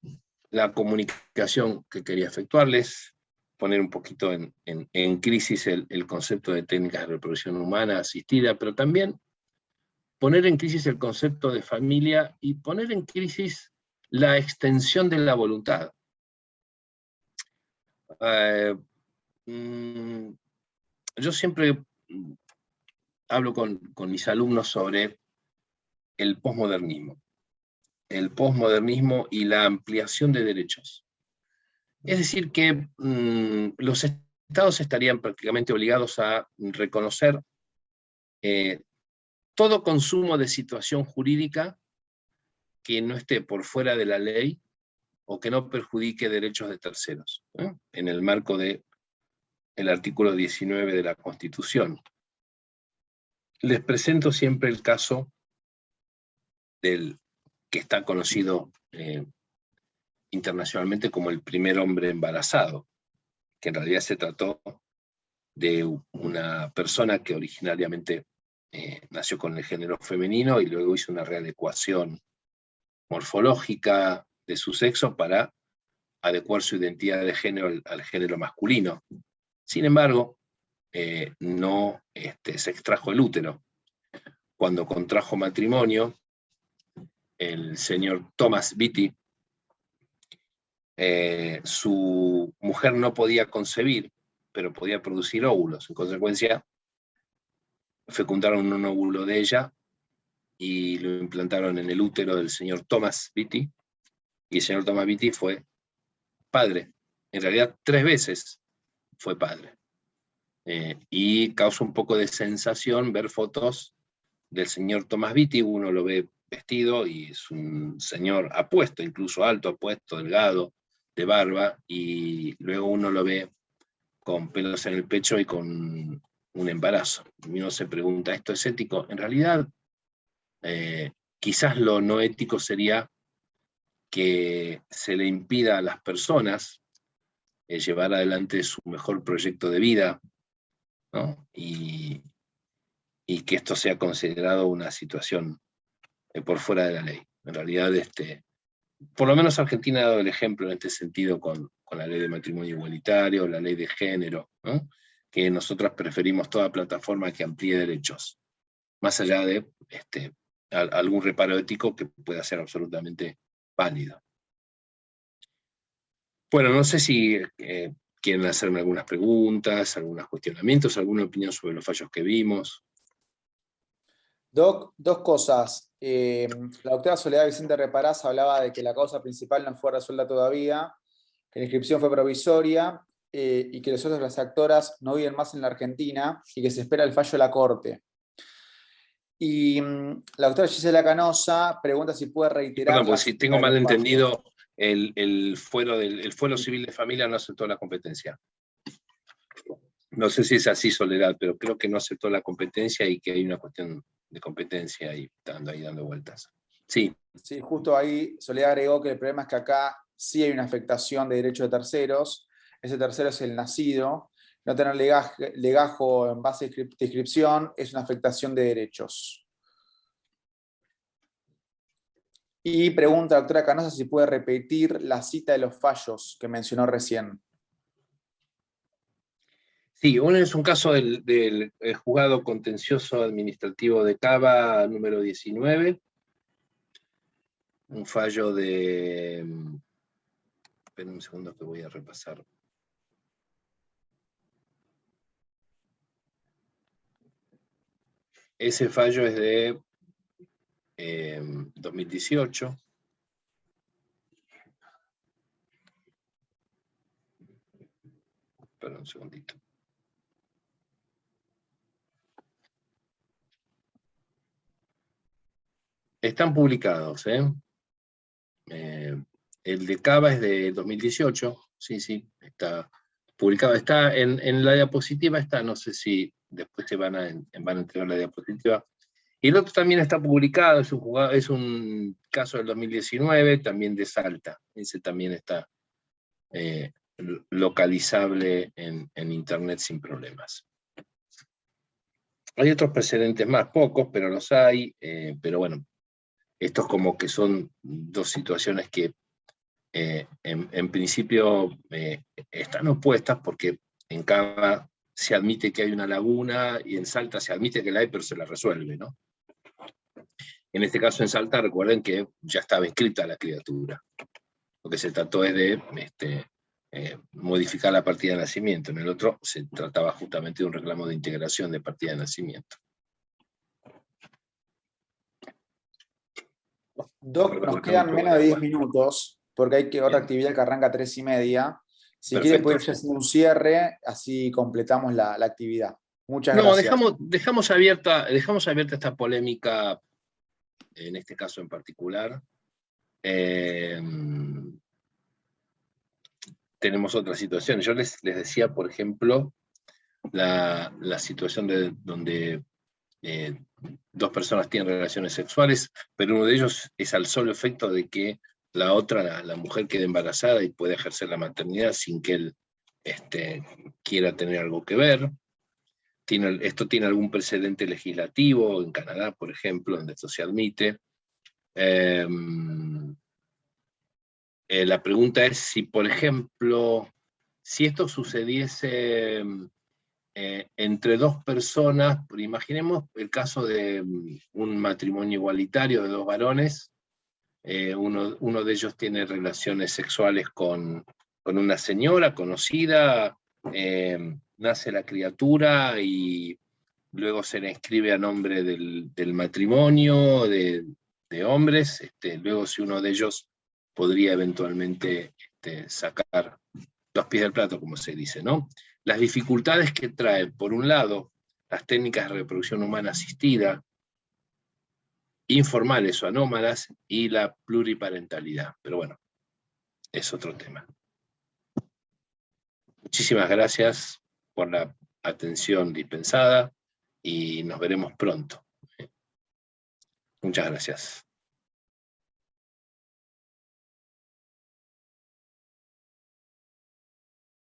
Speaker 2: la comunicación que quería efectuarles, poner un poquito en crisis el concepto de técnicas de reproducción humana asistida, pero también poner en crisis el concepto de familia y poner en crisis la extensión de la voluntad. Yo siempre hablo con mis alumnos sobre el posmodernismo y la ampliación de derechos. Es decir, que los estados estarían prácticamente obligados a reconocer todo consumo de situación jurídica que no esté por fuera de la ley o que no perjudique derechos de terceros, en el marco del artículo 19 de la Constitución. Les presento siempre el caso del que está conocido internacionalmente como el primer hombre embarazado, que en realidad se trató de una persona que originariamente nació con el género femenino y luego hizo una readecuación morfológica de su sexo para adecuar su identidad de género al género masculino. Sin embargo, no se extrajo el útero. Cuando contrajo matrimonio, el señor Thomas Beatty, su mujer no podía concebir, pero podía producir óvulos. En consecuencia, fecundaron un óvulo de ella y lo implantaron en el útero del señor Thomas Beatty, y el señor Thomas Beatty fue padre. En realidad, 3 veces fue padre. Y causa un poco de sensación ver fotos del señor Thomas Beatty. Uno lo ve vestido y es un señor apuesto, incluso alto, apuesto, delgado, de barba, y luego uno lo ve con pelos en el pecho y con un embarazo. Y uno se pregunta, ¿esto es ético? En realidad, quizás lo no ético sería que se le impida a las personas llevar adelante su mejor proyecto de vida, ¿no? Y que esto sea considerado una situación por fuera de la ley. En realidad, por lo menos Argentina ha dado el ejemplo en este sentido con la ley de matrimonio igualitario, la ley de género, ¿no? Que nosotros preferimos toda plataforma que amplíe derechos, más allá de algún reparo ético que pueda ser absolutamente válido. Bueno, no sé si quieren hacerme algunas preguntas, algunos cuestionamientos, alguna opinión sobre los fallos que vimos.
Speaker 8: Doc, 2 cosas. La doctora Soledad Vicente Reparás hablaba de que la causa principal no fue resuelta todavía, que la inscripción fue provisoria y que nosotros las actoras no viven más en la Argentina y que se espera el fallo de la Corte. Y la doctora Gisela Canosa pregunta si puede reiterar...
Speaker 2: Perdón, pues si tengo mal entendido, el fuero civil de familia no aceptó la competencia. No sé si es así, Soledad, pero creo que no aceptó la competencia y que hay una cuestión de competencia ahí dando vueltas. Sí.
Speaker 8: Sí, justo ahí Soledad agregó que el problema es que acá sí hay una afectación de derechos de terceros. Ese tercero es el nacido. No tener legajo en base de inscripción es una afectación de derechos. Y pregunta a la doctora Canosa si puede repetir la cita de los fallos que mencionó recién.
Speaker 2: Sí, uno es un caso del juzgado contencioso administrativo de Cava número 19, un fallo de... Esperen un segundo que voy a repasar. Ese fallo es de 2018. Esperen un segundito. Están publicados, el de Cava es de 2018, sí, está publicado. Está en la diapositiva, no sé si después van a entregar la diapositiva. Y el otro también está publicado, es un caso del 2019, también de Salta. Ese también está localizable en internet sin problemas. Hay otros precedentes más, pocos, pero los hay, pero bueno, estos como que son dos situaciones que en principio están opuestas porque en Cava se admite que hay una laguna y en Salta se admite que la hay, pero se la resuelve, ¿no? En este caso en Salta, recuerden que ya estaba inscrita la criatura. Lo que se trató es de modificar la partida de nacimiento. En el otro se trataba justamente de un reclamo de integración de partida de nacimiento.
Speaker 8: Doc, nos quedan menos de 10 minutos, porque hay otra actividad que arranca a 3:30. Si quiere, puede ir haciendo un cierre, así completamos la actividad. Muchas gracias.
Speaker 2: Dejamos abierta esta polémica, en este caso en particular. Tenemos otras situaciones. Yo les decía, por ejemplo, la situación donde dos personas tienen relaciones sexuales, pero uno de ellos es al solo efecto de que la otra, la mujer, quede embarazada y puede ejercer la maternidad sin que él quiera tener algo que ver. Esto tiene algún precedente legislativo, en Canadá, por ejemplo, donde esto se admite. La pregunta es si, por ejemplo, si esto sucediese entre dos personas, imaginemos el caso de un matrimonio igualitario de dos varones, uno de ellos tiene relaciones sexuales con una señora conocida, nace la criatura y luego se le inscribe a nombre del matrimonio de hombres, luego si uno de ellos podría eventualmente sacar los pies del plato, como se dice, ¿no? Las dificultades que trae, por un lado, las técnicas de reproducción humana asistida, informales o anómalas, y la pluriparentalidad. Pero bueno, es otro tema. Muchísimas gracias por la atención dispensada y nos veremos pronto. Muchas gracias.